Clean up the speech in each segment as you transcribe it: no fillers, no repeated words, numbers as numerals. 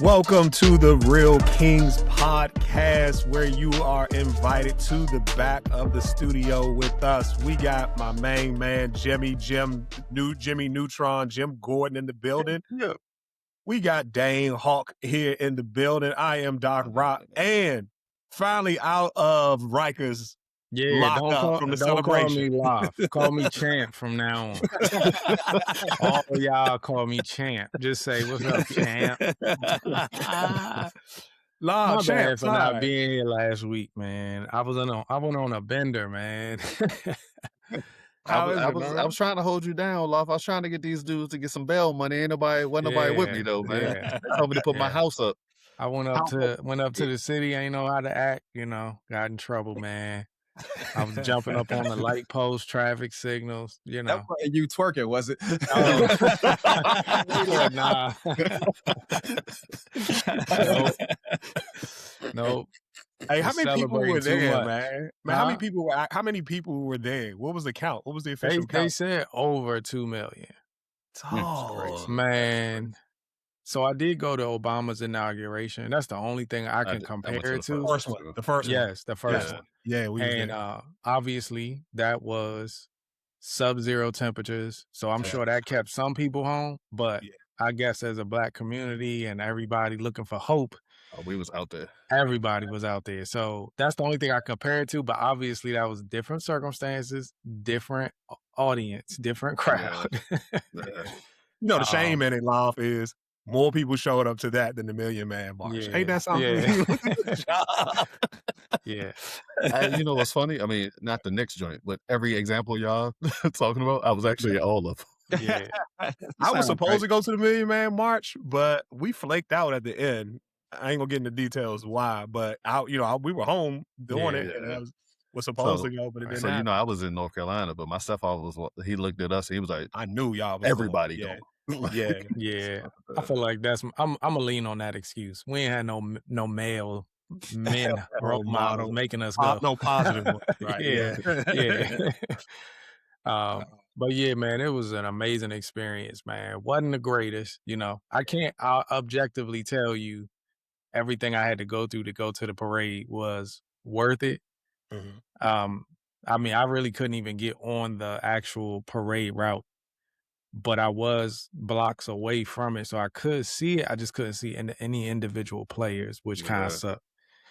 Welcome to the Real Kings podcast, where you are invited to the back of the studio with us. We got my main man, Jimmy Neutron, Jim Gordon in the building. Yeah. We got Dane Hawk here in the building. I am Doc Rock, and finally out of Rikers lockup from the celebration. Don't call me Loft. Call me Champ from now on. All of y'all call me Champ. Just say, what's up, Champ? My bad for not being here last week, man. I went on a bender, man. I was trying to hold you down, Loft. I was trying to get these dudes to get some bail money. Wasn't nobody with me though, man. Yeah. They told me to put my house up. I went up to the city, ain't know how to act, got in trouble, man. I was jumping up on the light post, traffic signals, That wasn't you twerking, was it? Nah. Nope. Hey, how many people were there, man? How many people were there? What was the count? What was the official count? They said over 2 million. Oh, man. So I did go to Obama's inauguration. That's the only thing I can compare it to. The first one. Yes, the first one. Yeah, and obviously that was sub-zero temperatures. So I'm sure that kept some people home. But I guess as a Black community and everybody looking for hope, we was out there. Everybody was out there. So that's the only thing I compare it to. But obviously that was different circumstances, different audience, different crowd. The shame in it, Loft, is more people showed up to that than the Million Man March. Ain't that something? Yeah. You know what's funny? I mean, not the next joint, but every example y'all talking about, I was actually at all of them. Yeah. I was supposed to go to the Million Man March, but we flaked out at the end. I ain't gonna get into details why, but we were home doing it, and I was supposed to go, but it didn't happen. I was in North Carolina, but my stepfather he looked at us, and he was like, I knew y'all was everybody going. Yeah. I feel like I'm gonna lean on that excuse. We ain't had no male men role models making us go. No positive one. Right. Yeah. But yeah, man, it was an amazing experience, man. Wasn't the greatest, I can't objectively tell you everything I had to go through to go to the parade was worth it. Mm-hmm. I mean, I really couldn't even get on the actual parade route, but I was blocks away from it, so I could see it. I just couldn't see any individual players, which kind of sucked.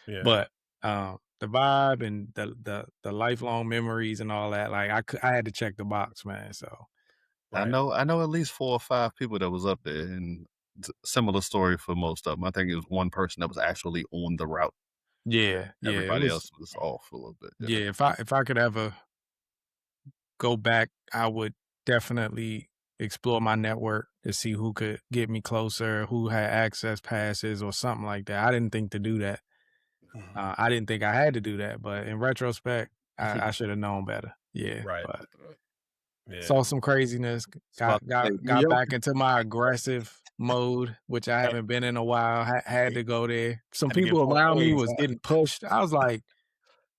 Yeah. But the vibe and the lifelong memories and all that, like I had to check the box, man. So I know at least 4 or 5 people that was up there, and similar story for most of them. I think it was one person that was actually on the route. Yeah. Everybody else was off a little bit. Yeah. If I could ever go back, I would definitely explore my network to see who could get me closer, who had access passes or something like that. I didn't think to do that. I didn't think I had to do that, but in retrospect, I should have known better. Yeah. Right. But saw some craziness. Got back into my aggressive mode, which I haven't been in a while. Had to go there. Some people around me was getting pushed. I was like,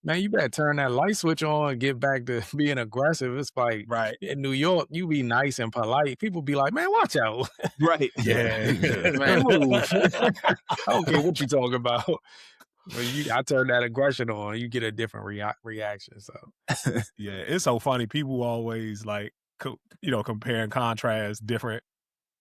man, you better turn that light switch on and get back to being aggressive. It's like, in New York, you be nice and polite. People be like, man, watch out. Right. Yeah. Man, move. I don't care what you talking about. But I turn that aggression on, you get a different reaction. So, yeah, it's so funny. People always compare and contrast different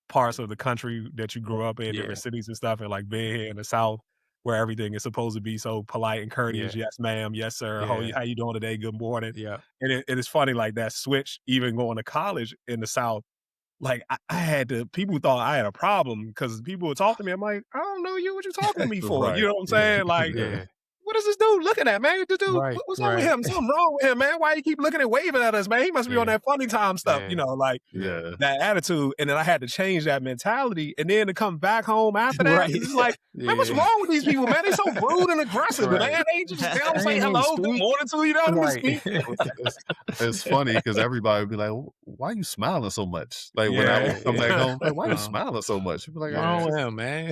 parts of the country that you grew up in, different cities and stuff, and like being here in the South, where everything is supposed to be so polite and courteous. Yes, ma'am. Yes, sir. How you doing today? Good morning. Yeah. And it is funny, like that switch, even going to college in the South, like people thought I had a problem because people would talk to me. I'm like, I don't know you. What you talking to me for? Right. You know what I'm saying? Like, what is this dude looking at, man? This dude, what's wrong with him? Something wrong with him, man. Why you keep looking and waving at us, man? He must be on that funny time stuff, that attitude. And then I had to change that mentality. And then to come back home after that, it's like, man, what's wrong with these people, man? They so rude and aggressive, man. They just down say hello, good morning to you, know speak. It's funny because everybody would be like, why are you smiling so much? Like when I come back home, like, why are you smiling so much? You'd be like, wrong with him, man.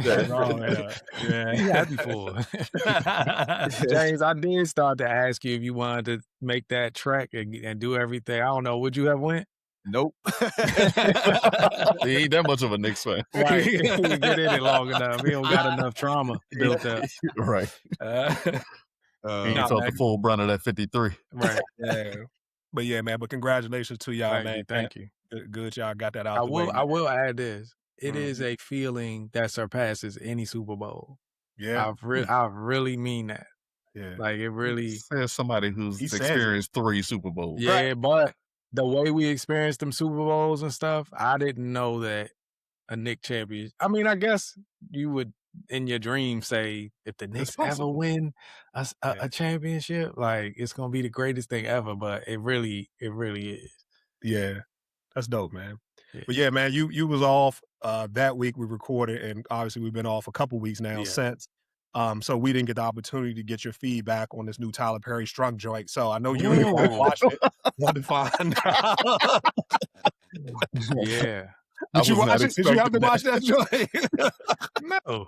You happy for James, I did start to ask you if you wanted to make that trek and do everything. I don't know. Would you have went? Nope. He ain't that much of a Knicks fan. Right. He didn't get in it long enough. He don't got enough trauma built up. Right. He ain't felt the full brunt of that 53. Right. Yeah. But yeah, man. But congratulations to y'all, man. Thank you. Good, y'all got that out the way. I will add this. It is a feeling that surpasses any Super Bowl. Yeah. I really mean that. Yeah. Like it really. There's somebody who's experienced 3 Super Bowls. Yeah, right. But the way we experienced them Super Bowls and stuff, I didn't know that a Knicks champion. I mean, I guess you would in your dream say if the Knicks ever win a championship, like it's gonna be the greatest thing ever. But it really is. Yeah, that's dope, man. Yeah. But yeah, man, you was off that week we recorded, and obviously we've been off a couple weeks now since. So we didn't get the opportunity to get your feedback on this new Tyler Perry Strunk joint. So I know you watched it. Want to find out. Yeah. Did you watch it? Did you have to watch that joint? No.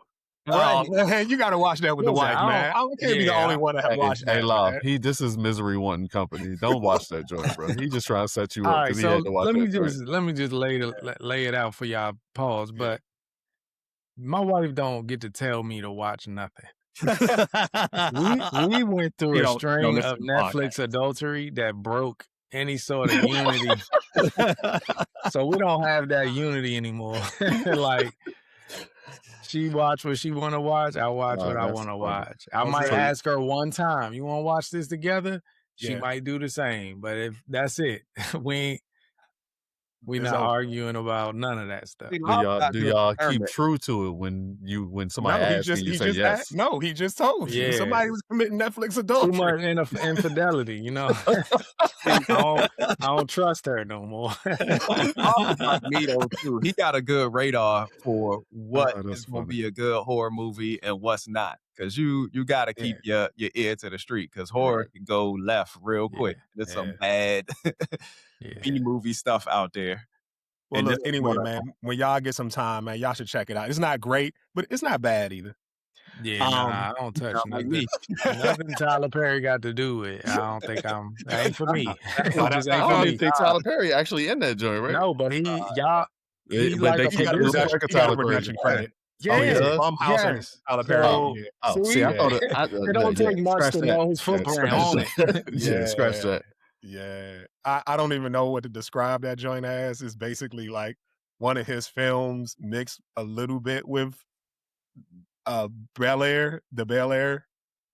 Right. Man, you got to watch that with the wife, man. I can't be the only one to have watched that. Hey, Law, this is Misery Wanting Company. Don't watch that joint, bro. He just trying to set you up. All right, so let me just lay it out for y'all. Pause. But my wife don't get to tell me to watch nothing. we went through a string of Netflix adultery that broke any sort of unity. So we don't have that unity anymore. Like she watch what she want to watch. I watch what I want to watch. I might ask her one time, "You want to watch this together?" She might do the same. But if that's it, we not arguing about none of that stuff. Do y'all keep true to it when somebody asks you say yes? No, he just told you. Somebody was committing Netflix adultery. Too much infidelity, you know. I don't trust her no more. Me though too. He got a good radar for what is going to be a good horror movie and what's not. Because you got to keep your ear to the street because horror can go left real quick. There's some bad B-movie stuff out there. Well, look, anyway, man, when y'all get some time, man, y'all should check it out. It's not great, but it's not bad either. Yeah, I don't touch nothing. Nothing Tyler Perry got to do with. I don't think that ain't for me. I don't even think Tyler Perry actually in that joint, right? No, but he like a production credit. Yeah, Tyler Perry. See, I thought it don't take much to know his footprint on it. Scratch that. Yeah, I don't even know what to describe that joint as. It's basically like one of his films mixed a little bit with the Bel Air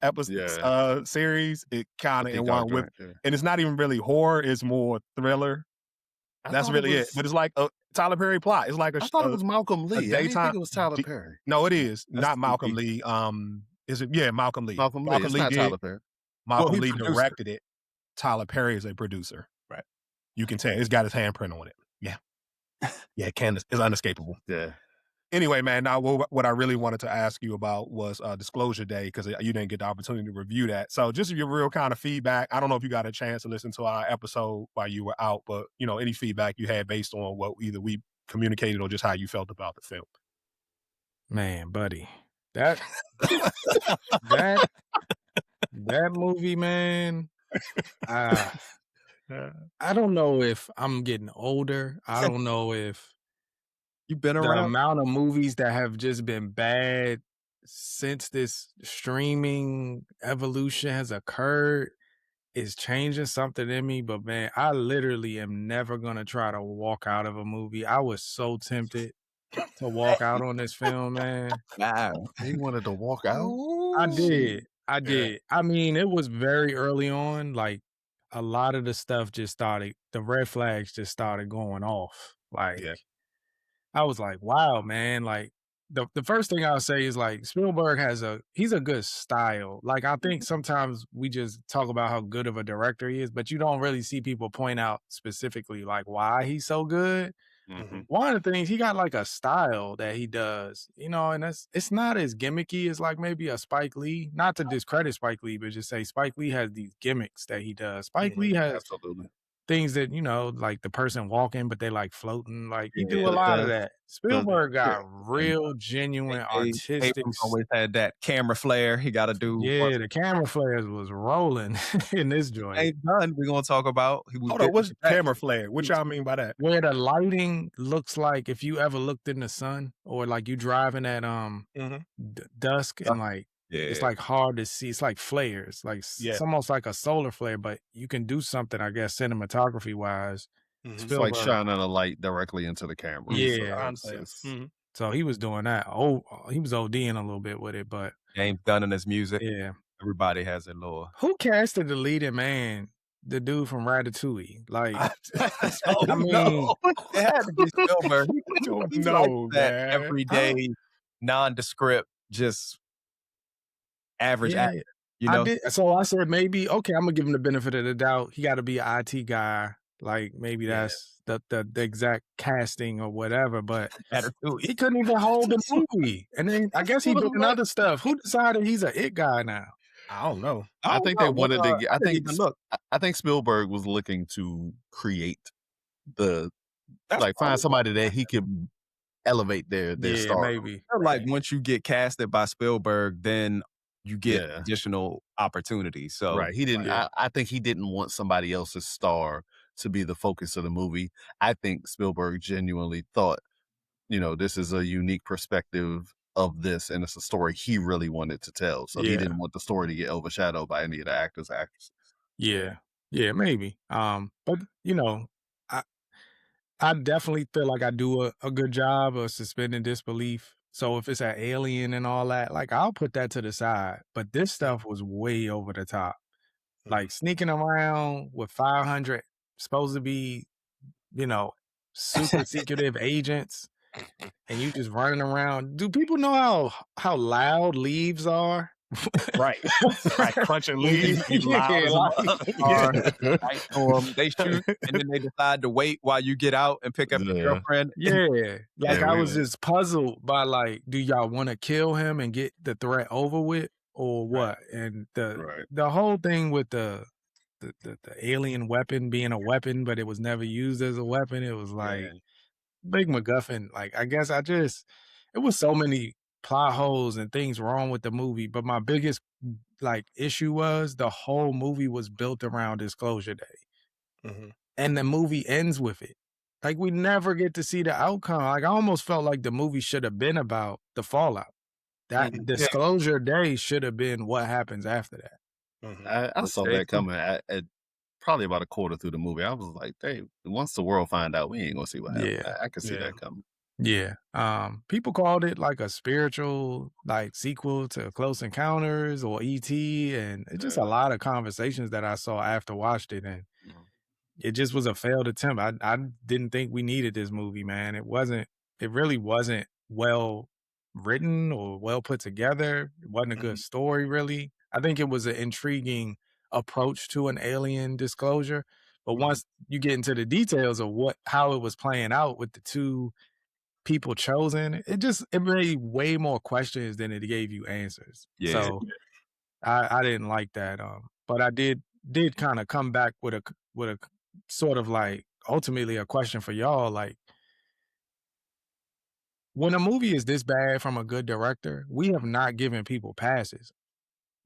episode series. It kind of in one with, and it's not even really horror. It's more thriller. That's really it. But it's like a Tyler Perry plot. It's like I thought it was Malcolm Lee. Daytime. I didn't think it was Tyler Perry. No, it is not Malcolm Lee. Is it? Yeah, Malcolm Lee. Malcolm Lee. It's not Tyler Perry. Malcolm Lee directed it. Tyler Perry is a producer. Right. You can tell it's got his handprint on it. Yeah. Yeah, it's unescapable. Yeah. Anyway, man, now what I really wanted to ask you about was Disclosure Day, because you didn't get the opportunity to review that. So just your real kind of feedback. I don't know if you got a chance to listen to our episode while you were out, but any feedback you had based on what either we communicated or just how you felt about the film. Man, buddy, that movie, man. I don't know if I'm getting older. I don't know if you've been the around. amount of movies that have just been bad since this streaming evolution has occurred is changing something in me. But man, I literally am never gonna try to walk out of a movie. I was so tempted to walk out on this film, man. Wow. He wanted to walk out? I did. I mean, it was very early on. Like a lot of the stuff just started, the red flags just started going off. Like I was like, wow, man. Like the first thing I'll say is like Spielberg he's a good style. Like I think sometimes we just talk about how good of a director he is, but you don't really see people point out specifically like why he's so good. Mm-hmm. One of the things, he got like a style that he does, and it's not as gimmicky as like maybe a Spike Lee. Not to discredit Spike Lee, but just say Spike Lee has these gimmicks that he does. Spike Lee has things that, like the person walking, but they like floating. Like he do a lot of that. Spielberg got real, genuine, artistic. Abrams always had that camera flare. He got to do. Yeah, the camera flares was rolling in this joint. Ain't done. We're gonna talk about. Hold on, what's camera flare? What y'all mean by that? Where the lighting looks like if you ever looked in the sun, or like you driving at dusk and like. Yeah. It's like hard to see. It's like flares. Like it's almost like a solar flare, but you can do something, I guess, cinematography wise. It's like shining a light directly into the camera. Yeah. So he was doing that. Oh, he was ODing a little bit with it, but James Gunn in his music. Yeah. Everybody has it, Lord. Who casted the leading man? The dude from Ratatouille. Like, I mean, it had to be Spielberg. He's like that everyday, nondescript, just average actor, I did. So I said maybe, okay, I'm gonna give him the benefit of the doubt. He got to be an IT guy. Like maybe that's the exact casting or whatever. But he couldn't even hold the movie. And then I guess he did other stuff. Who decided he's an it guy now? I don't know. I think they wanted to get. I think Spielberg was looking to create find somebody that he could elevate their star. Maybe. Like once you get casted by Spielberg, then you get additional opportunities. So he didn't. I think he didn't want somebody else's star to be the focus of the movie. I think Spielberg genuinely thought, this is a unique perspective of this, and it's a story he really wanted to tell. So he didn't want the story to get overshadowed by any of the actors or actresses. Yeah, maybe. But I definitely feel like I do a good job of suspending disbelief. So if it's an alien and all that, like I'll put that to the side. But this stuff was way over the top. Like sneaking around with 500 supposed to be, super secretive agents, and you just running around. Do people know how loud leaves are? Right, crunching leaves. They shoot and then they decide to wait while you get out and pick up your girlfriend. I was just puzzled by like, do y'all want to kill him and get the threat over with, or what? And the whole thing with the alien weapon being a weapon, but it was never used as a weapon. It was like big MacGuffin. Like I guess it was so many plot holes and things wrong with the movie, but my biggest issue was the whole movie was built around Disclosure Day, and the movie ends with it. Like we never get to see the outcome. Like I almost felt like the movie should have been about the fallout. That Disclosure Day should have been what happens after that. I saw that coming at probably about a quarter through the movie. I was like, "Hey, once the world find out, we ain't gonna see what happens." I could see that coming. Yeah. People called it like a spiritual sequel to Close Encounters or E.T. and it's just a lot of conversations that I saw after watched it, and it just was a failed attempt. I didn't think we needed this movie, man. It really wasn't well written or well put together. It wasn't a good story, really. I think it was an intriguing approach to an alien disclosure, but once you get into the details of how it was playing out with the two people chosen, it made way more questions than it gave you answers. So I didn't like that. But I did kind of come back with a sort of ultimately a question for y'all. Like when a movie is this bad from a good director, we have not given people passes.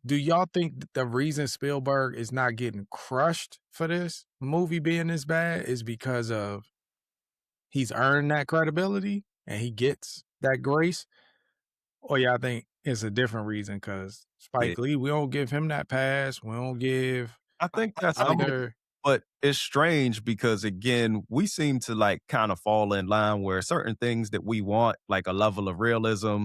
Do y'all think that the reason Spielberg is not getting crushed for this movie being this bad is because of he's earned that credibility and he gets that grace? Or y'all think it's a different reason? Because Spike Lee, we don't give him that pass. We don't give. I think that's other. But it's strange because, again, we seem to kind of fall in line where certain things that we want, like a level of realism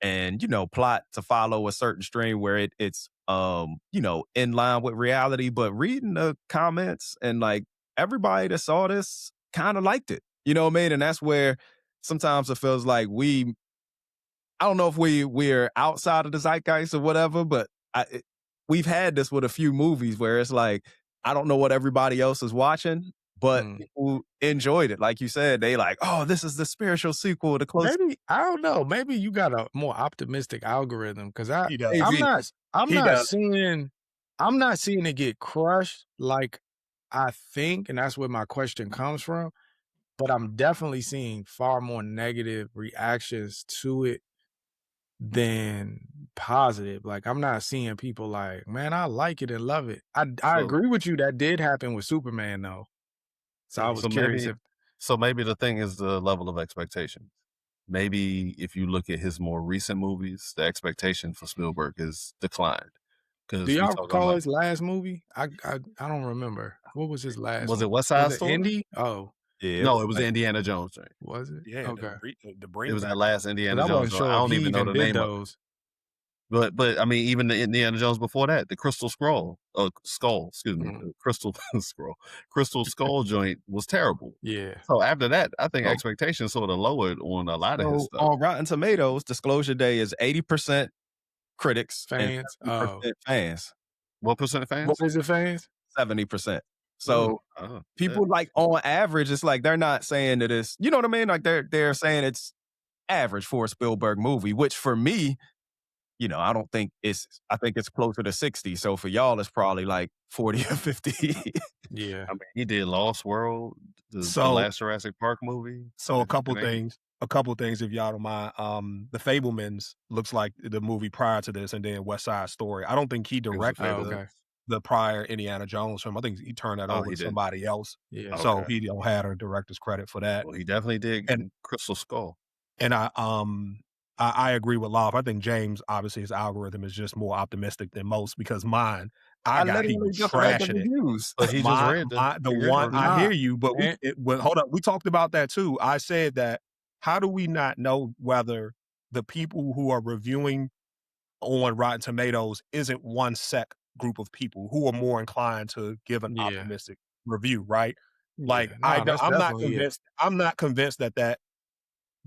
and, plot to follow a certain stream where it's, in line with reality. But reading the comments and everybody that saw this kind of liked it. You know what I mean? And that's where sometimes it feels like I don't know if we're outside of the zeitgeist or whatever, but we've had this with a few movies where it's like, I don't know what everybody else is watching, but people enjoyed it. Like you said, they oh, this is the spiritual sequel to Close. Maybe, I don't know. Maybe you got a more optimistic algorithm because I'm not seeing it get crushed like I think, and that's where my question comes from, but I'm definitely seeing far more negative reactions to it than positive. Like, I'm not seeing people like, man, I like it and love it. I agree with you. That did happen with Superman, though. So I was curious if. So maybe the thing is the level of expectations. Maybe if you look at his more recent movies, the expectation for Spielberg has declined. Do y'all recall his last movie? I don't remember. What was his last? Was it West Side Story? Indy? Oh, yeah. No, it was the Indiana Jones thing. Was it? Yeah. Okay. It was that last Indiana Jones. Sure I don't even know the name of it. But I mean, even the Indiana Jones before that, the Crystal Skull, Crystal Skull, Crystal Skull joint was terrible. Yeah. So after that, I think expectations sort of lowered on a lot of his stuff. On Rotten Tomatoes, Disclosure Day is 80% critics, fans, and fans. What percent of fans? What is it, fans? 70%. So people like on average, it's like they're not saying that it's, you know what I mean? Like they're saying it's average for a Spielberg movie, which for me, you know, I think it's closer to 60. So for y'all, it's probably like 40 or 50. Yeah. I mean, he did Lost World, the last Jurassic Park movie. So a couple things, if y'all don't mind. The Fabelmans looks like the movie prior to this, and then West Side Story. I don't think he directed the prior Indiana Jones film. I think he turned that over to somebody else. Yeah. So he don't have a director's credit for that. Well, he definitely did Crystal Skull. And I agree with Love. I think James, obviously, his algorithm is just more optimistic than most because mine, I got people trashing it. But he just read I hear you, but hold up. We talked about that too. I said that how do we not know whether the people who are reviewing on Rotten Tomatoes isn't one set group of people who are more inclined to give an optimistic review, right? Like I'm not convinced. I'm not convinced that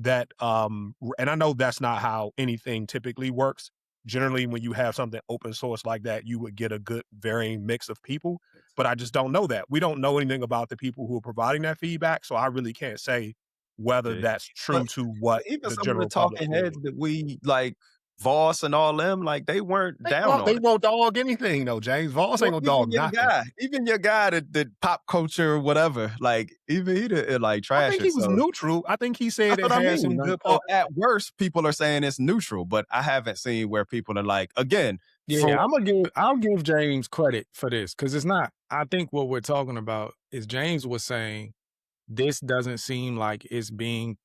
and I know that's not how anything typically works. Generally, when you have something open source like that, you would get a good varying mix of people, but I just don't know that. We don't know anything about the people who are providing that feedback, so I really can't say whether that's true to what even the some general of the talking heads that we like, Voss and all them, like they weren't down on it. They won't dog anything though, James. Voss ain't gonna dog nothing. Even your guy that pop culture, whatever, like even he did like trash. I think he was neutral. I think he said it has some good. At worst, people are saying it's neutral, but I haven't seen where people are like, again. Yeah, I'll give James credit for this because it's not. I think what we're talking about is James was saying this doesn't seem like it's being,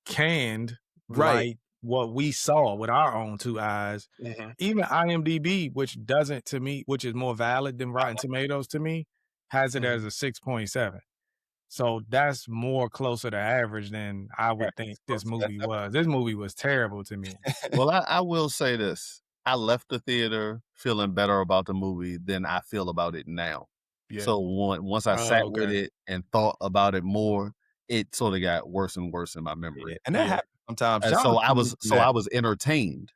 canned right. What we saw with our own two eyes. Mm-hmm. Even IMDb, which is more valid than Rotten Tomatoes to me, has it as a 6.7. So that's more closer to average than I would think this movie was. This movie was terrible to me. Well, I will say this. I left the theater feeling better about the movie than I feel about it now. Yeah. So once I sat with it and thought about it more, it sort of got worse and worse in my memory. Yeah. And that happened sometimes. And so I was entertained.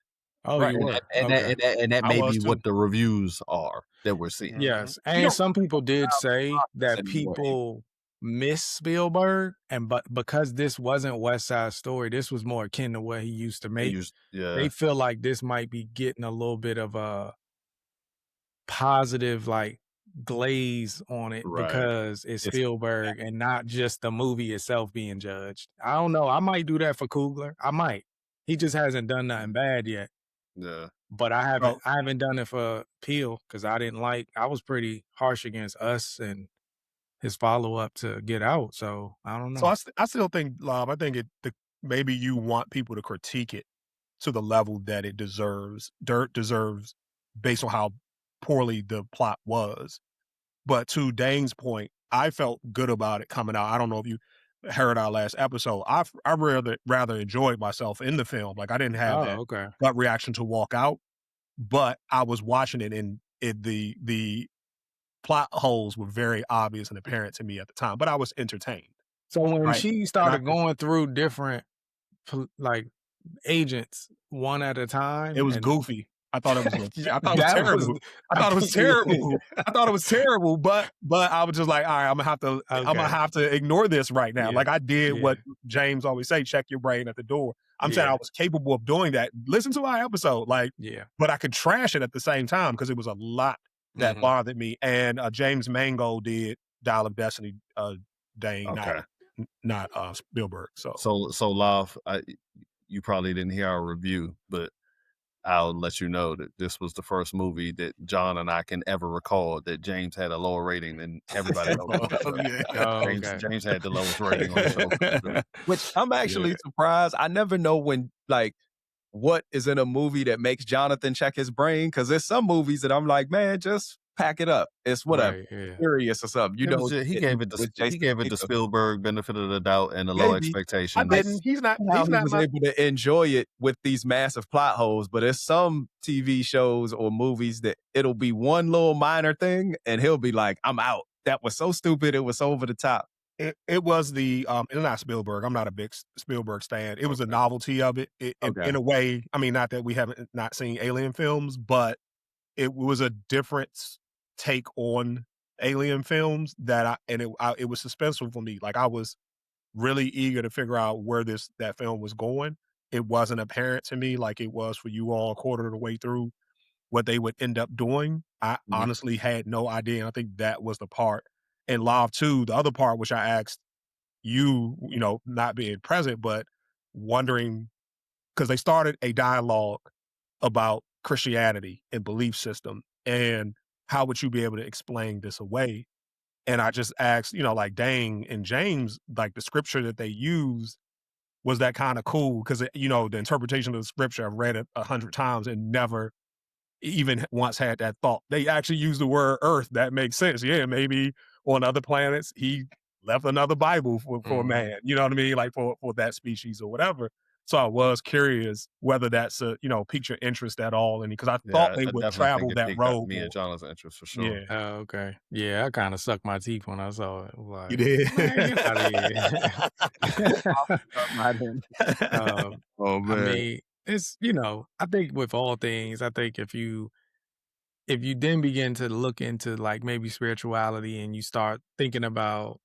Oh, right. You were. And that may be what the reviews are that we're seeing. Yes. And some people did say that people miss Spielberg, but because this wasn't West Side Story, this was more akin to what he used to make. They feel like this might be getting a little bit of a positive glaze on it because it's Spielberg and not just the movie itself being judged. I don't know. I might do that for Coogler. I might. He just hasn't done nothing bad yet. Yeah. But I haven't done it for Peel because I was pretty harsh against Us and his follow-up to Get Out. So I don't know. So I still think, Lob, I think maybe you want people to critique it to the level that it deserves. Dirt deserves based on how poorly the plot was. But to Dane's point, I felt good about it coming out. I don't know if you heard our last episode. I rather enjoyed myself in the film. Like I didn't have that gut reaction to walk out, but I was watching it and the plot holes were very obvious and apparent to me at the time, but I was entertained. So when she started going through different agents one at a time, it was goofy. I thought it was terrible. I thought it was terrible, but I was just like, all right, I'm gonna have to ignore this right now. Yeah. Like I did what James always say, check your brain at the door. I'm saying I was capable of doing that. Listen to our episode, but I could trash it at the same time because it was a lot that bothered me. And James Mangold did Dial of Destiny, Dane, not Spielberg. So Love, you probably didn't hear our review, but I'll let you know that this was the first movie that John and I can ever recall that James had a lower rating than everybody else. James had the lowest rating on the show. Which I'm actually surprised. I never know when, like, what is in a movie that makes Jonathan check his brain, because there's some movies that I'm like, man, just pack it up. It's whatever, serious or something. You know, he gave it the Spielberg benefit of the doubt and the low expectation. I didn't. He's not able to enjoy it with these massive plot holes. But there's some TV shows or movies that it'll be one little minor thing, and he'll be like, "I'm out. That was so stupid. It was over the top." It was the it's not Spielberg. I'm not a big Spielberg stan. It was the novelty of it. In a way, I mean, not that we haven't not seen alien films, but it was a different take on alien films that it was suspenseful for me. Like, I was really eager to figure out where that film was going. It wasn't apparent to me like it was for you all a quarter of the way through what they would end up doing. I honestly had no idea. And I think that was the part. And Live 2, the other part, which I asked you, not being present, but wondering, because they started a dialogue about Christianity and belief system, and how would you be able to explain this away? And I just asked, like Dane and James, like the scripture that they used, was that kind of cool? Because, the interpretation of the scripture, I've read it 100 times and never even once had that thought. They actually use the word earth. That makes sense. Yeah, maybe on other planets, he left another Bible for man. You know what I mean? Like for that species or whatever. So I was curious whether that's piqued your interest at all. And because I thought they would travel that road. Me and Jonat's interest for sure. Yeah. Oh, okay. Yeah, I kind of sucked my teeth when I saw it. Like, you did? Oh man. I mean, it's I think with all things, I think if you then begin to look into like maybe spirituality and you start thinking about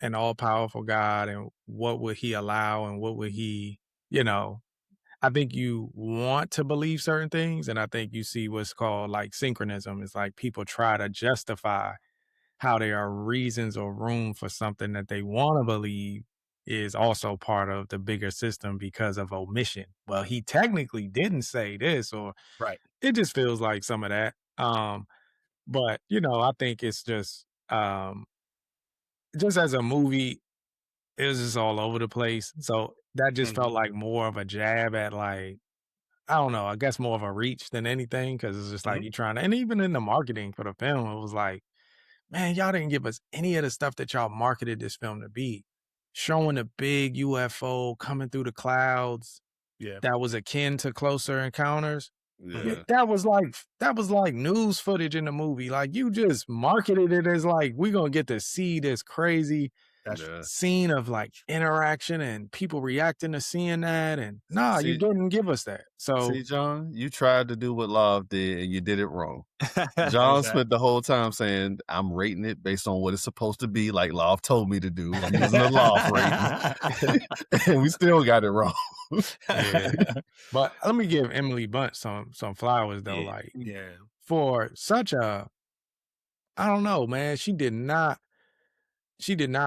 an all-powerful God and what would he allow and what would he, I think you want to believe certain things, and I think you see what's called like synchronism. It's like people try to justify how there are reasons or room for something that they want to believe is also part of the bigger system because of omission. Well, he technically didn't say this, or it just feels like some of that. But I think it's just as a movie, it was just all over the place. So that just felt like more of a jab at, like, I don't know, I guess more of a reach than anything, because it's just like you're trying to, and even in the marketing for the film, it was like, man, y'all didn't give us any of the stuff that y'all marketed this film to be. Showing a big UFO coming through the clouds that was akin to Closer Encounters. Yeah, that was like news footage in the movie. Like, you just marketed it as like, we're gonna get to see this crazy scene of like interaction and people reacting to seeing that, and you didn't give us that. So see, John, you tried to do what Love did and you did it wrong. John spent the whole time saying, I'm rating it based on what it's supposed to be, like Love told me to do. I'm using a Love rating. And we still got it wrong. But let me give Emily Bunt some flowers though. For such a, I don't know, man, she did not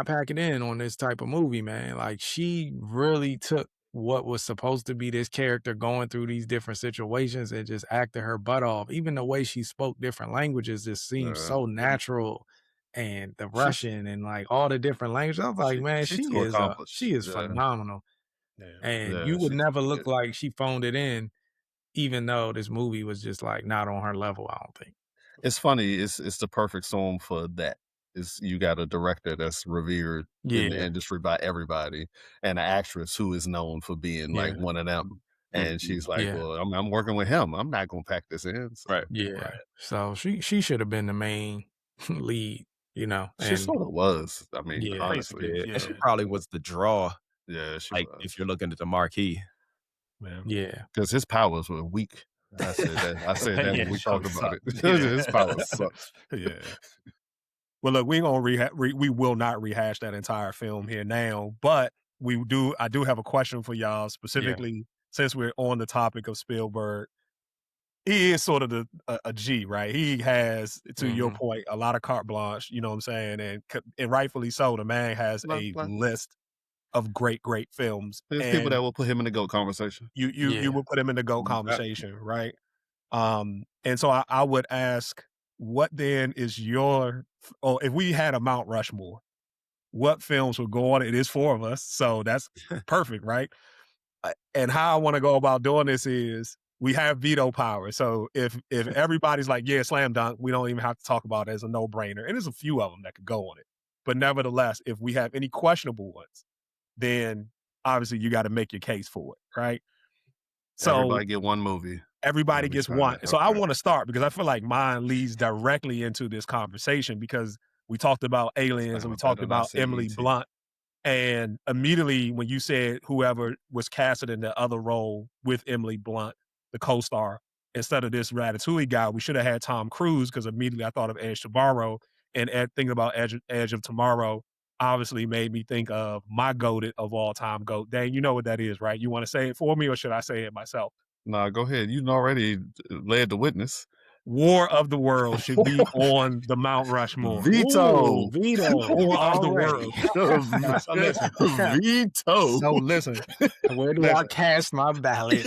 pack it in on this type of movie, man. Like, she really took what was supposed to be this character going through these different situations and just acted her butt off. Even the way she spoke different languages just seemed so natural, and the Russian and like all the different languages. I was like, man, she is phenomenal. And you would never look like she phoned it in, even though this movie was just like not on her level, I don't think. It's funny. It's the perfect song for that. You got a director that's revered in the industry by everybody, and an actress who is known for being like one of them. And she's like, well, I'm working with him. I'm not going to pack this in. So. So she should have been the main lead, She sort of was. I mean, honestly. And she probably was the draw. Yeah, she was. If you're looking at the marquee. Yeah. Because his powers were weak. I said that when we talked about it. His powers sucked. Yeah. Well, look, we will not rehash that entire film here now, but I do have a question for y'all specifically, since we're on the topic of Spielberg. he is sort of a G, right? He has, to your point, a lot of carte blanche, you know what I'm saying? And rightfully so, the man has a list of great films. There's people that will put him in the GOAT conversation. You will put him in the GOAT conversation, right? And so I would ask, what then is if we had a Mount Rushmore, what films would go on it? It is 4 of us, so that's perfect, right? And how I want to go about doing this is we have veto power. So if everybody's like, yeah, slam dunk, we don't even have to talk about it as a no-brainer. And there's a few of them that could go on it. But nevertheless, if we have any questionable ones, then obviously you got to make your case for it, right? So everybody get one movie. Everybody gets one. So I want to start because I feel like mine leads directly into this conversation because we talked about Aliens and we talked about Emily Blunt. And immediately when you said whoever was casted in the other role with Emily Blunt, the co-star, instead of this Ratatouille guy, we should have had Tom Cruise because immediately I thought of Edge Tomorrow. And thinking about Edge of Tomorrow obviously made me think of my GOATed of all time GOAT. Dang, you know what that is, right? You want to say it for me or should I say it myself? Nah, go ahead. You already led the witness. War of the World should be on the Mount Rushmore. Veto. War of the World. So listen. Veto. So listen. Where do I cast my ballot?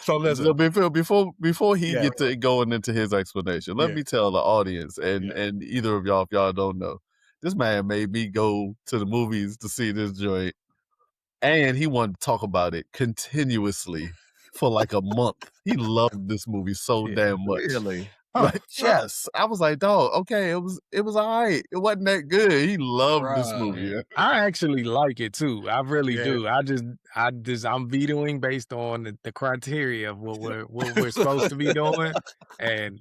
So listen. Before he gets to going into his explanation, let me tell the audience and either of y'all, if y'all don't know, this man made me go to the movies to see this joint. And he wanted to talk about it continuously for like a month. He loved this movie so damn much. Really? Like, yes. I was like, dog, okay, it was all right. It wasn't that good. He loved this movie. I actually like it too. I really do. I'm vetoing based on the criteria of what we're supposed to be doing. And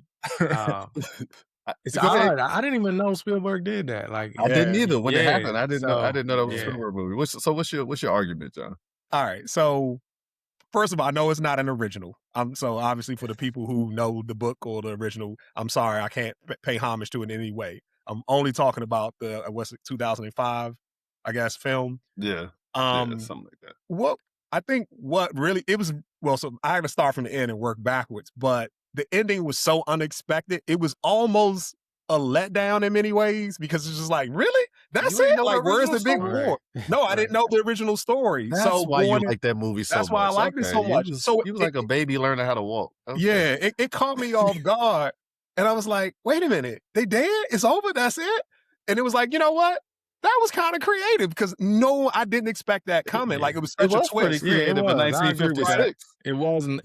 it's odd. I didn't even know Spielberg did that. Like I didn't either when it happened. I didn't know that was a Spielberg movie. What's your argument, John? All right. So first of all, I know it's not an original. So obviously for the people who know the book or the original, I'm sorry, I can't pay homage to it in any way. I'm only talking about the 2005, I guess, film. Yeah. Something like that. So I had to start from the end and work backwards, but the ending was so unexpected. It was almost a letdown in many ways because it's just like, really? That's it? Like, where's the big war? No, I didn't know the original story. That's why you like that movie so much. That's why I liked it so much. You was like a baby learning how to walk. Okay. Yeah, it caught me off guard. And I was like, wait a minute. They dead? It's over? That's it? And it was like, you know what? That was kind of creative because I didn't expect that coming. Like, it was such a twist. Yeah, it was. 1956. It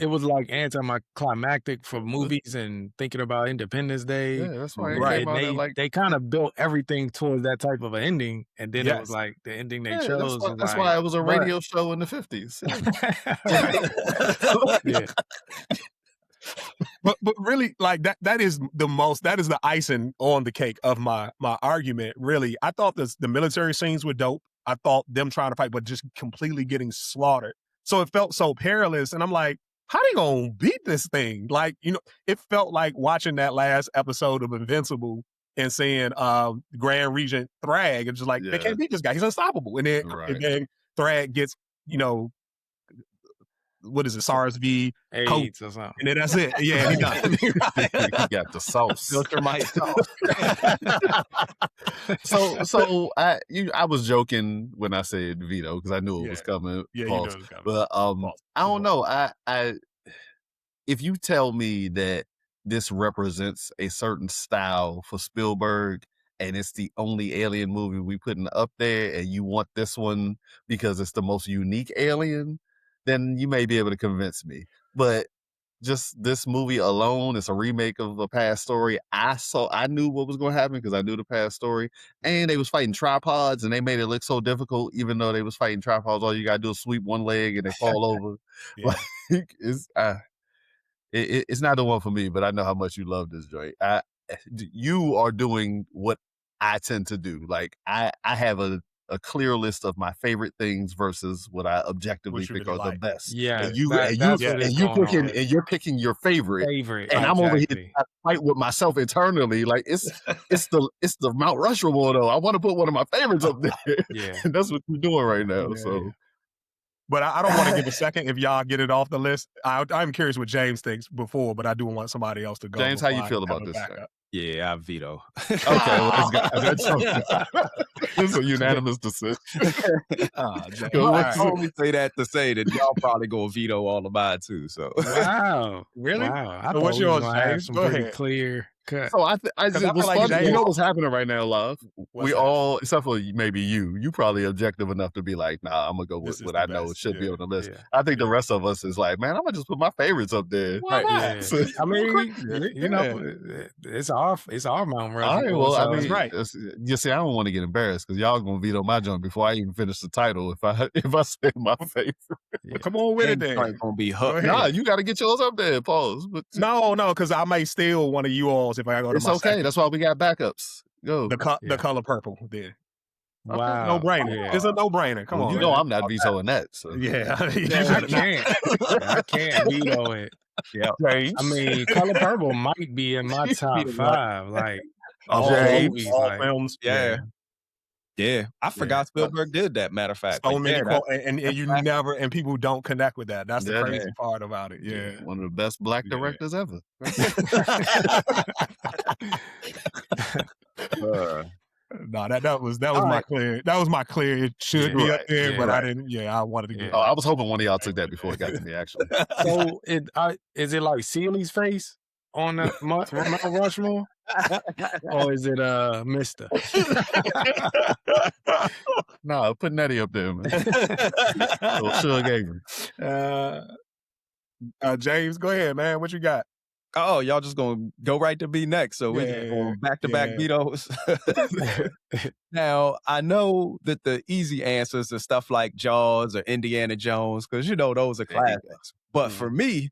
was like anticlimactic for movies and thinking about Independence Day. Yeah, that's why they kind of built everything towards that type of an ending, and then it was like the ending they chose. That's why it was a radio show in the 50s. But really, like that is the icing on the cake of my argument. Really, I thought the military scenes were dope. I thought them trying to fight, but just completely getting slaughtered. So it felt so perilous, and I'm like, how they gonna beat this thing? Like, it felt like watching that last episode of Invincible and seeing Grand Regent Thrag, and just like they can't beat this guy. He's unstoppable. And then Thrag gets what is it, SARS v. AIDS or something. And then that's it. Yeah, he done. He got the sauce. Filtermite sauce. So I was joking when I said veto because I knew it was coming. Yeah, you knew it was coming. But I don't know. I if you tell me that this represents a certain style for Spielberg and it's the only alien movie we putting up there and you want this one because it's the most unique alien, then you may be able to convince me. But just this movie alone, it's a remake of a past story. I knew what was going to happen because I knew the past story. And they was fighting tripods and they made it look so difficult, even though they was fighting tripods. All you got to do is sweep one leg and they fall over. Like, it's not the one for me, but I know how much you love this joint. You are doing what I tend to do. Like I have a clear list of my favorite things versus what I objectively think are the best. Yeah, and you're picking your favorite, and I'm over here to fight with myself internally. Like it's the Mount Rushmore though. I want to put one of my favorites up there. Yeah, and that's what we're doing right now. So But I don't want to give a second if y'all get it off the list. I'm curious what James thinks before, but I do want somebody else to go. James, how you feel about this? Yeah, I veto. Okay, well, it's a unanimous decision. I only say that to say that y'all probably go veto all of mine too. So wow, really? Wow. I so what's yours, James? Go ahead. Clear cut. So I was like fun. You know what's happening right now, love? We all, except for maybe you probably objective enough to be like, nah, I'm gonna go with what I know should be on the list. I think the rest of us is like, man, I'm gonna just put my favorites up there. Why not? So, I mean, you know, it's our Mount Rushmore. All right, well, so I mean, right. You see, I don't want to get embarrassed because y'all gonna veto my junk before I even finish the title. If I say my favorite, well, come on with it then. Gonna be hooked. Nah, you got to get yours up there. Pause. But no, because I may steal one of you all's if I go to it's my okay. That's why we got backups. Go. The color purple. Then. Wow, no brainer. It's a no brainer. Come on, you know I'm not vetoing that. So. Yeah, I can't veto it. Yeah, I mean, color purple might be in my top 5. Like all movies, all films. Yeah, I forgot Spielberg did that. Matter of fact, so many and you never and people don't connect with that. That's the crazy part about it. Yeah, one of the best black directors ever. No, that was my clear. That was my clear. It should be up there, but I didn't. Yeah, I wanted to get. Oh, I was hoping one of y'all took that before it got to me. Actually, so is it like Celie's face on the Mount Rushmore, or is it Mister? No, put Nettie up there, man. Suge Avery. James, go ahead, man. What you got? Oh, y'all just gonna go right to be next. So we're going back-to-back vetoes. Now, I know that the easy answers are stuff like Jaws or Indiana Jones, because those are classics. But for me,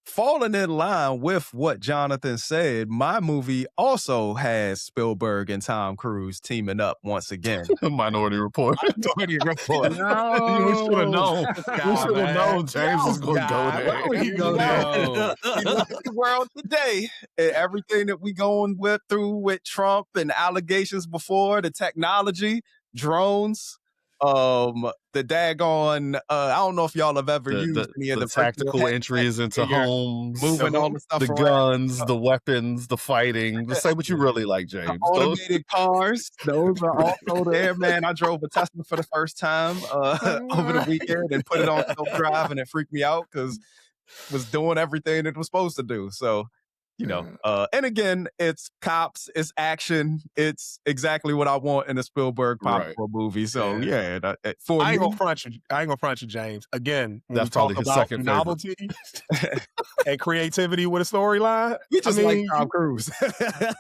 falling in line with what Jonathan said, my movie also has Spielberg and Tom Cruise teaming up once again. Minority Report. Minority Report. No. You should have known. You should have known James was going to go there. Where he go there? The world today, and everything that we going through with Trump and allegations before, the technology, drones, the daggone, I don't know if y'all have ever used any of the tactical entries into homes, moving all the stuff, the guns, the weapons, the fighting. Just say what you really like, James. Automated cars, those are also there, man. I drove a Tesla for the first time over the weekend and put it on self-drive, and it freaked me out because it was doing everything it was supposed to do. So, and again, it's cops, it's action, it's exactly what I want in a Spielberg popcorn movie. So I ain't gonna front you, James. Again, that's probably his second novelty and creativity with a storyline. We just like Tom Cruise.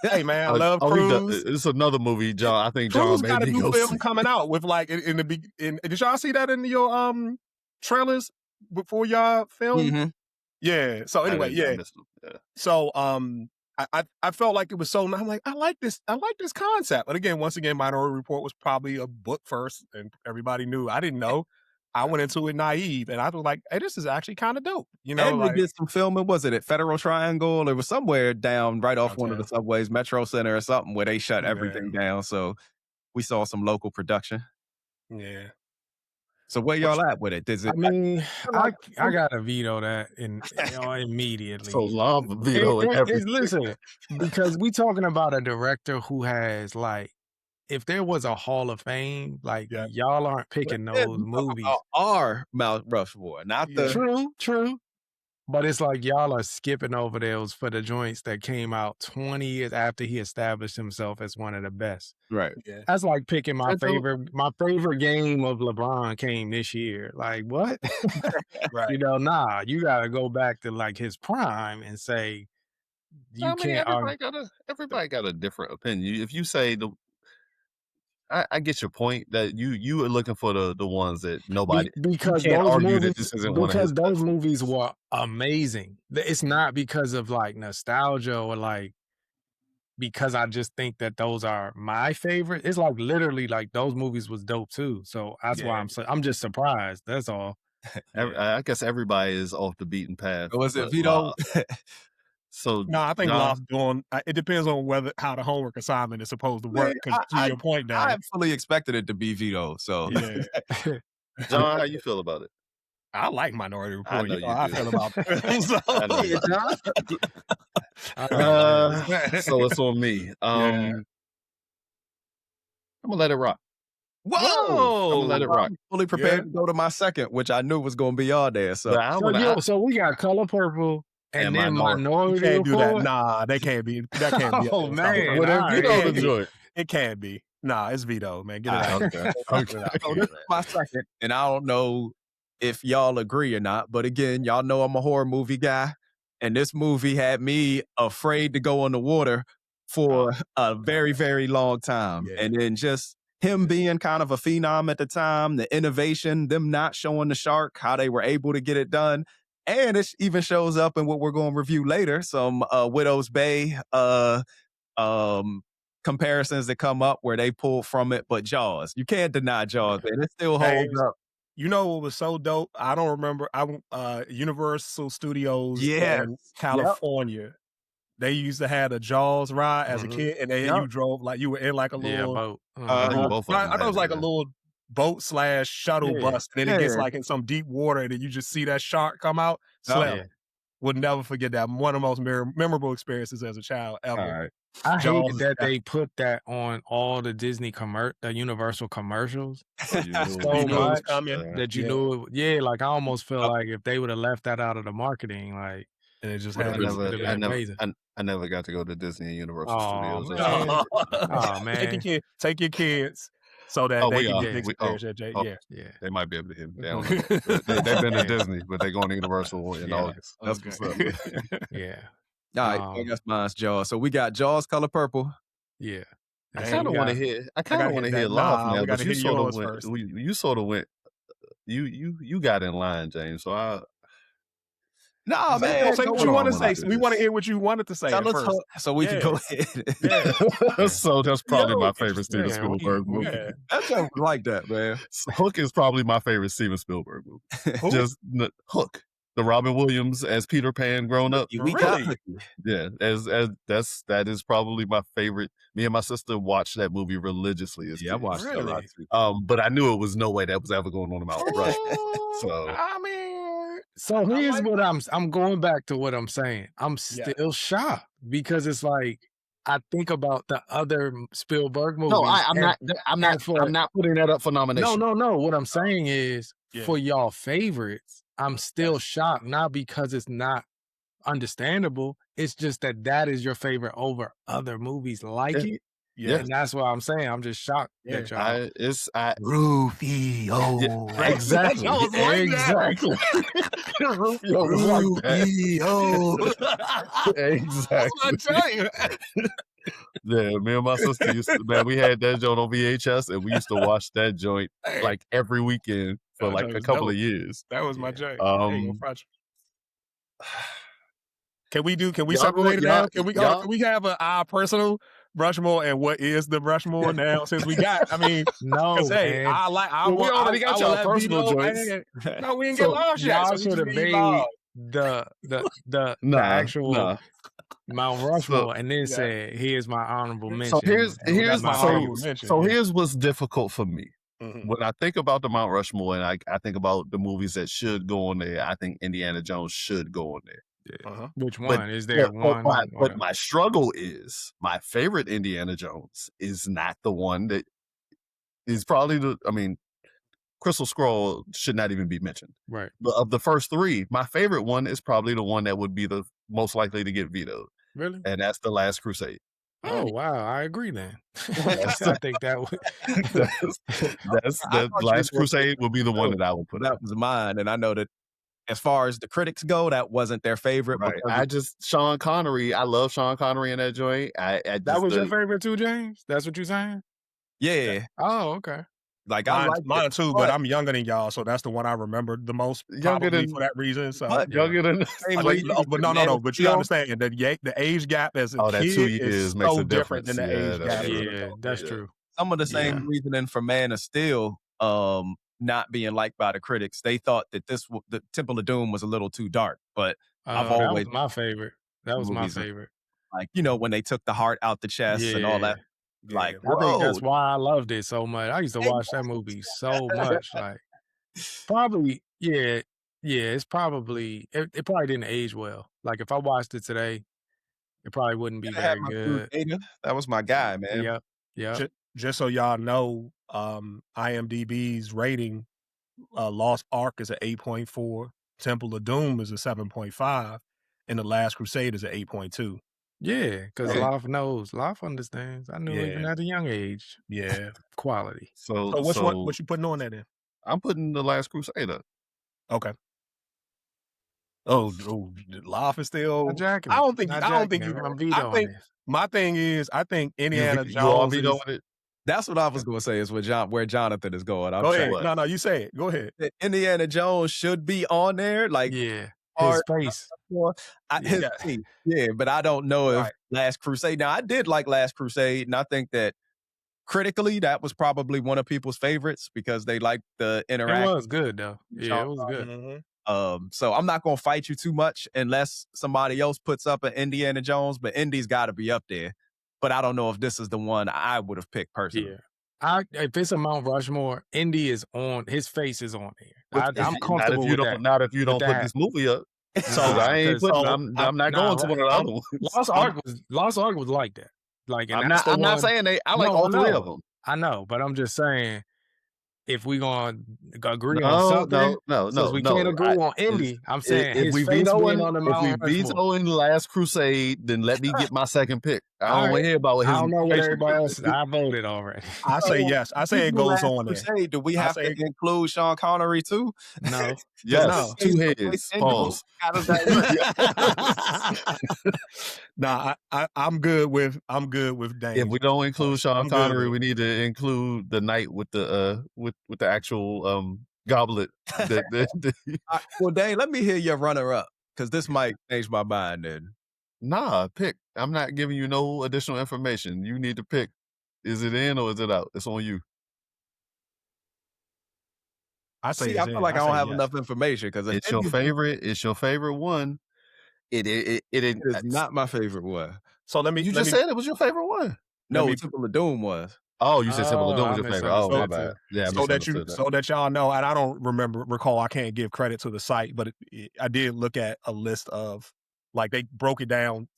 Hey man, I love Cruise. It's another movie, John. I think Cruise John got a made new film coming out with like did y'all see that in your trailers before y'all filmed? Mm-hmm. Yeah. So anyway, So I felt like it was so. I'm like, I like this concept. But again, once again, Minority Report was probably a book first, and everybody knew. I didn't know. I went into it naive, and I was like, "Hey, this is actually kind of dope." And we did some filming. Was it at Federal Triangle? It was somewhere down right off one of the subways, Metro Center or something, where they shut everything down. So we saw some local production. Yeah. So where y'all at with it? I gotta veto that immediately. So love vetoing everything. Listen, because we talking about a director who has if there was a Hall of Fame, y'all aren't picking those movies. Our Mount Rushmore, not the true. But it's like y'all are skipping over those for the joints that came out 20 years after he established himself as one of the best. Right. Yeah. That's like picking my favorite game of LeBron came this year. Like what? Right. Nah, you gotta go back to his prime and say can't. Everybody got a different opinion. If you say I get your point that you are looking for the ones that nobody because can't those argue movies, that this isn't one of his those movies were amazing. It's not because of nostalgia or because I just think that those are my favorite. It's literally those movies was dope too. So that's why I'm just surprised. That's all. I guess everybody is off the beaten path. Was it Vito? So no, I think Lof's doing. It depends on how the homework assignment is supposed to work. Because to your point, I fully expected it to be Vito. So John, how you feel about it? I like Minority Report. I know you know how I do. feel about that. So it's on me. I'm gonna let it rock. Whoa! I'm gonna let it rock. I'm fully prepared to go to my second, which I knew was going to be all there. So, so we got Color Purple and then Minority can't do that. Report? Nah, they can't be. That can't be. Oh, man. Well, veto the joint. It can't be. Nah, it's veto, man. Get it out. Okay. So this is my second, and I don't know if y'all agree or not, but again, y'all know I'm a horror movie guy, and this movie had me afraid to go on the water for a very, very long time. Yeah. And then just him being kind of a phenom at the time, the innovation, them not showing the shark, how they were able to get it done. And it even shows up in what we're going to review later, some Widow's Bay comparisons that come up where they pull from it, but Jaws. You can't deny Jaws, and it still holds up. You know what was so dope? I don't remember. Universal Studios in California. They used to have a Jaws ride as a kid, and you drove like you were in like a little boat. I thought it was like a little boat / shuttle bus. And then it gets like in some deep water, and then you just see that shark come out. Would never forget that. One of the most memorable experiences as a child ever. All right. I hate that they put that on all the Disney the Universal commercials so much that you knew it. Like I almost feel like if they would have left that out of the marketing, like and it just amazing. I never got to go to Disney and Universal Studios. Man. Oh man, take your kids so that they can get experience at They might be able to hit me down. They've been to Disney, but they're going to Universal in August. That's what's up. All right, I guess mine's Jaws. So we got Jaws, Color Purple. Yeah. I kind of want to hear. I kind of want to hear Love now, but you sort of went. You got in line, James. So man. Say what you want to say. We want to hear what you wanted to say first. So we can go ahead. So that's probably my favorite Steven Spielberg movie. That's just like that, man. Hook is probably my favorite Steven Spielberg movie. Just Hook. The Robin Williams as Peter Pan grown up. That is probably my favorite. Me and my sister watched that movie religiously. I watched it a lot too. But I knew it was no way that was ever going on in Mount Rush. So here's what I'm going back to what I'm saying. I'm still shocked because it's like I think about the other Spielberg movies. No, I'm not putting that up for nomination. No. What I'm saying is for y'all favorites, I'm still shocked, not because it's not understandable. It's just that is your favorite over other movies like it. Yeah, and that's what I'm saying. I'm just shocked that y'all. Rufio. Yeah, exactly. Exactly. Rufio. Exactly. Yeah, me and my sister we had that joint on VHS, and we used to watch that joint like every weekend for like a couple of years. That was my joint. Can we separate it now? Can we have our personal Rushmore and what is the Rushmore now? Since we got, no, hey, we already got y'all personal joints. No, we didn't get lost yet. Y'all should have made the actual Mount Rushmore and then said, "Here's my honorable mention." So here's what's difficult for me. When I think about the Mount Rushmore and I think about the movies that should go on there, I think Indiana Jones should go on there. Which one? Is there one? But my struggle is my favorite Indiana Jones is not the one that is probably Crystal Scroll should not even be mentioned. Right. But of the first three, my favorite one is probably the one that would be the most likely to get vetoed. Really? And that's The Last Crusade. Oh wow, I agree then. I think that the Last Crusade would be the one that I would put. That was mine, and I know that as far as the critics go, that wasn't their favorite. Right. Sean Connery. I love Sean Connery in that joint. That was your favorite too, James? That's what you're saying? Yeah. Oh, okay. Like mine too, but I'm younger than y'all, so that's the one I remember the most. Younger than for that reason. So younger than. But no. But you understand the age gap as a kid that 2 years is makes so a different than the age gap. Yeah, that's true. Some of the same reasoning for Man of Steel not being liked by the critics. They thought that the Temple of Doom was a little too dark, but I've always that was my favorite. That was my favorite. Like when they took the heart out the chest and all that. Like, I think that's why I loved it so much. I used to watch that movie so much. Like, Probably, yeah. It's probably it probably didn't age well. Like if I watched it today, it probably wouldn't be very good. That was my guy, man. Yep. Just so y'all know, IMDb's rating, Lost Ark is an 8.4, Temple of Doom is a 7.5, and The Last Crusade is an 8.2. Yeah, because Loth knows. Loth understands. I knew even at a young age. Yeah. Quality. So what you putting on that in? I'm putting The Last Crusade up. Okay. Oh, Loth is still. I don't think. I'm vetoing this. My thing is, I think Indiana You all Jones. vetoing it? That's what I was going to say. Is where Jonathan is going. Go ahead. No, you say it. Go ahead. Indiana Jones should be on there. Like, his face. But I don't know if Last Crusade. Now, I did like Last Crusade, and I think that critically, that was probably one of people's favorites because they liked the interaction. It was good though. Yeah, it was good. Mm-hmm. So I'm not gonna fight you too much unless somebody else puts up an Indiana Jones, but Indy's got to be up there. But I don't know if this is the one I would have picked personally. Yeah. If it's a Mount Rushmore, Indy is on. His face is on there. I'm comfortable with that. Not if you don't put this movie up. So I ain't putting. I'm not going to one of the other ones. Lost Ark was like that. Like, and I'm not saying they. I like all three of them. I know, but I'm just saying, if we gonna agree on something, since we can't agree on Indy, I'm saying if we vetoing The Last Crusade, then let me get my second pick. I don't want to hear about what his. I don't know what everybody else. I voted already. I say yes. I say it goes on there. Do we have to include Sean Connery too? No. Yes. 2 heads. Pause. Nah, I'm good with Dane. If we don't include Sean Connery, we need to include the knight with the actual goblet. Well, Dane, let me hear your runner up because this might change my mind. Then, nah, pick. I'm not giving you no additional information. You need to pick. Is it in or is it out? It's on you. I say. I feel like I don't have enough information because it's your favorite. It's your favorite one. It is not my favorite one. So let me. You just said it was your favorite one. No, Temple of Doom was. Oh, you said Temple of Doom was your favorite. Oh, my bad. Yeah, so that y'all know, and I don't recall. I can't give credit to the site, but I did look at a list of like they broke it down.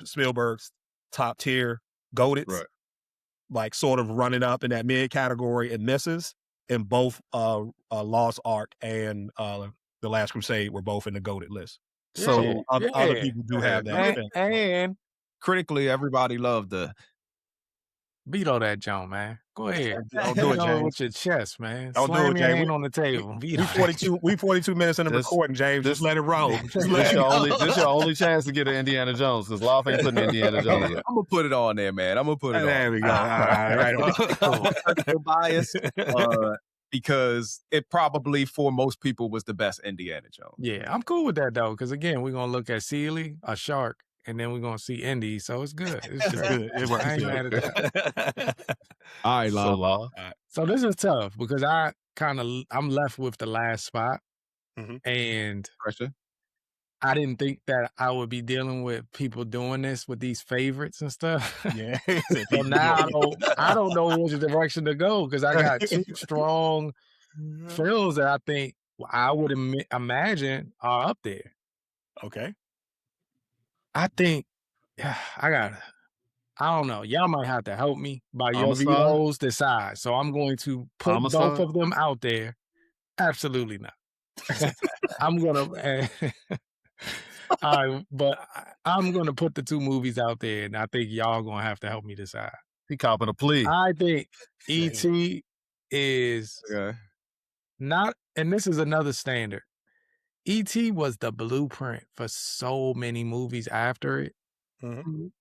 Spielberg's top tier goated, like sort of running up in that mid category and misses. And both Lost Ark and The Last Crusade were both in the goated list. So other people do have that. And critically, everybody loved the veto that, John, man. Go ahead. Don't do it, James. With your chest, man. Don't Slam do it, your James. hand on the table. We 42 minutes in the recording, James. Just let it roll. This your only chance to get an Indiana Jones because Loth ain't putting Indiana Jones in. I'm gonna put it on there, man. I'm gonna put it on. There we go. All right. Bias. Because it probably for most people was the best Indiana Jones. Yeah, I'm cool with that though, because again, we're gonna look at Celie, a shark, and then we're gonna see Indy, so it's good. It's just good. I ain't mad at that. All right, Law. So this is tough because I'm left with the last spot, and pressure. I didn't think that I would be dealing with people doing this with these favorites and stuff. Yeah. So now I don't know which direction to go because I got two strong films that I think I would imagine are up there. Okay. I think I don't know. Y'all might have to help me by your vetoes decide. So I'm going to put both of them out there. Absolutely not. I'm gonna. But I'm gonna put the two movies out there, and I think y'all gonna have to help me decide. He copping a plea. I think E.T. is not, and this is another standard. E.T. was the blueprint for so many movies after it.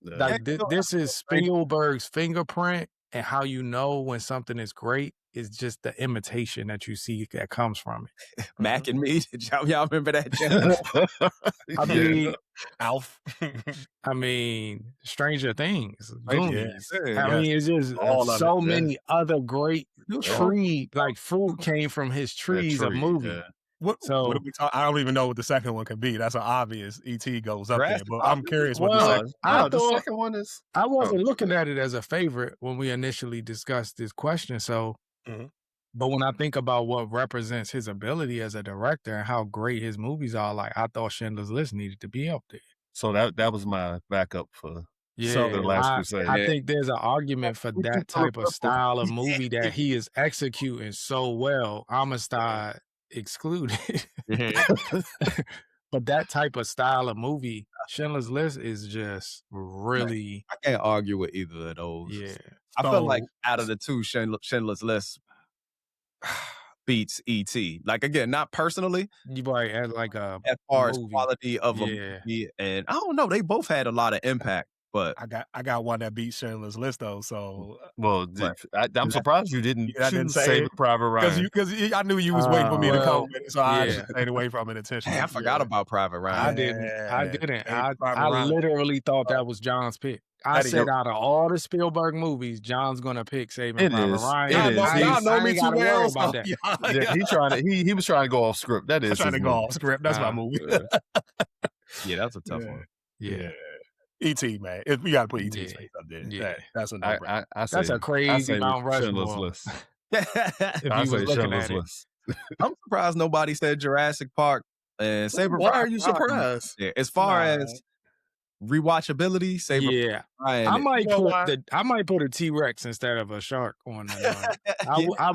Like this is Spielberg's fingerprint, and how you know when something is great is just the imitation that you see that comes from it. Mac and Me, y'all remember that? I mean, Alf. I mean, Stranger Things. Goonies. I mean, it's just so many other great like fruit came from his trees of movie. Yeah. What are we I don't even know what the second one could be. That's an obvious. E.T. goes up there, but I'm curious what the second. The second one is. I wasn't looking at it as a favorite when we initially discussed this question. So But when I think about what represents his ability as a director and how great his movies are, like I thought Schindler's List needed to be up there. So that was my backup for The Last Crusade. I think there's an argument for that type of style of movie that he is executing so well. Amistad excluded. But that type of style of movie, Schindler's List is just really... I can't argue with either of those. Yeah. I feel like out of the two, Schindler's List beats E.T. Like, again, not personally. Right, as like a as far as movie. quality of a movie. And I don't know, they both had a lot of impact. But I got one that beat Schindler's List though. So I'm surprised you didn't choose Saving Private Ryan because I knew you was waiting for me to come with it, so I just stayed away from it intentionally. I forgot about Private Ryan. I didn't. I literally thought that was John's pick. I said out of all the Spielberg movies, John's gonna pick Saving Private Ryan. Y'all know me too well. About that. He was trying to go off script. That is trying to go off script. That's my movie. Yeah, that's a tough one. Yeah. E.T., man. We got to put E.T.'s face up there. Yeah. That's a no-brainer. That's a crazy Mount Rushmore. If he was looking at it. I'm surprised nobody said Jurassic Park and Saving Private Ryan. Why are you surprised? Yeah, as far as rewatchability, Saving Ryan. I might put a T-Rex instead of a shark on it.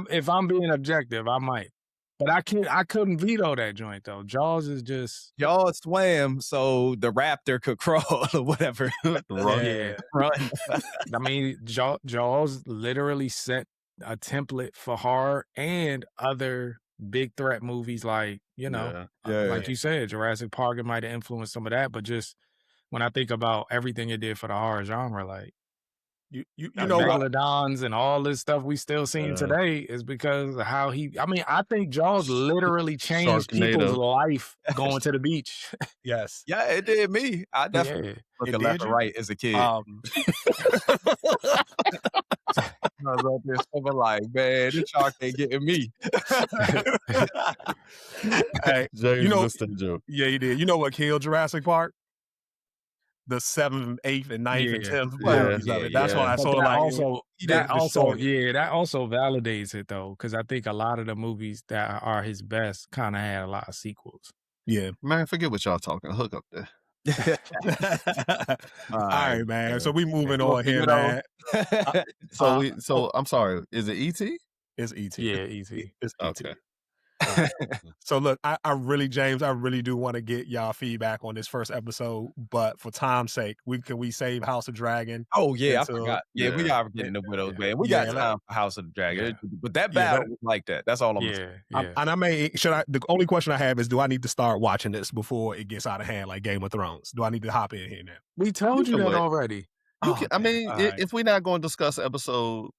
If I'm being objective, I might. But I couldn't veto that joint though. Jaws is just Jaws swam so the raptor could crawl or whatever. Run. I mean, Jaws literally set a template for horror and other big threat movies like, like you said, Jurassic Park. It might have influenced some of that, but just when I think about everything it did for the horror genre, like you know, megalodons and all this stuff we still seeing today is because of how I think Jaws literally changed people's life going to the beach. Yes. Yeah, it did me. I definitely looked left and right as a kid. I was up there something like, man, this shark ain't getting me. Hey, James joke. Yeah, he did. You know what killed Jurassic Park? The 7th, 8th, and 9th and 10th movies of it. That's why I sort of like that also validates it though, because I think a lot of the movies that are his best kind of had a lot of sequels. Yeah, man, forget what y'all talking. Hook up there. All right, man. So we moving on here, man. So I'm sorry. Is it E.T.? It's E.T. Yeah, E.T. It's E.T. Okay. So look, I really do want to get y'all feedback on this first episode, but for time's sake, can we save House of Dragon? Oh yeah, I forgot. Yeah, we are getting the widows, man. We got time for House of the Dragon, but that battle was like that. That's all I'm saying. And the only question I have is, do I need to start watching this before it gets out of hand like Game of Thrones? Do I need to hop in here now? We told you that already. If we're not going to discuss episode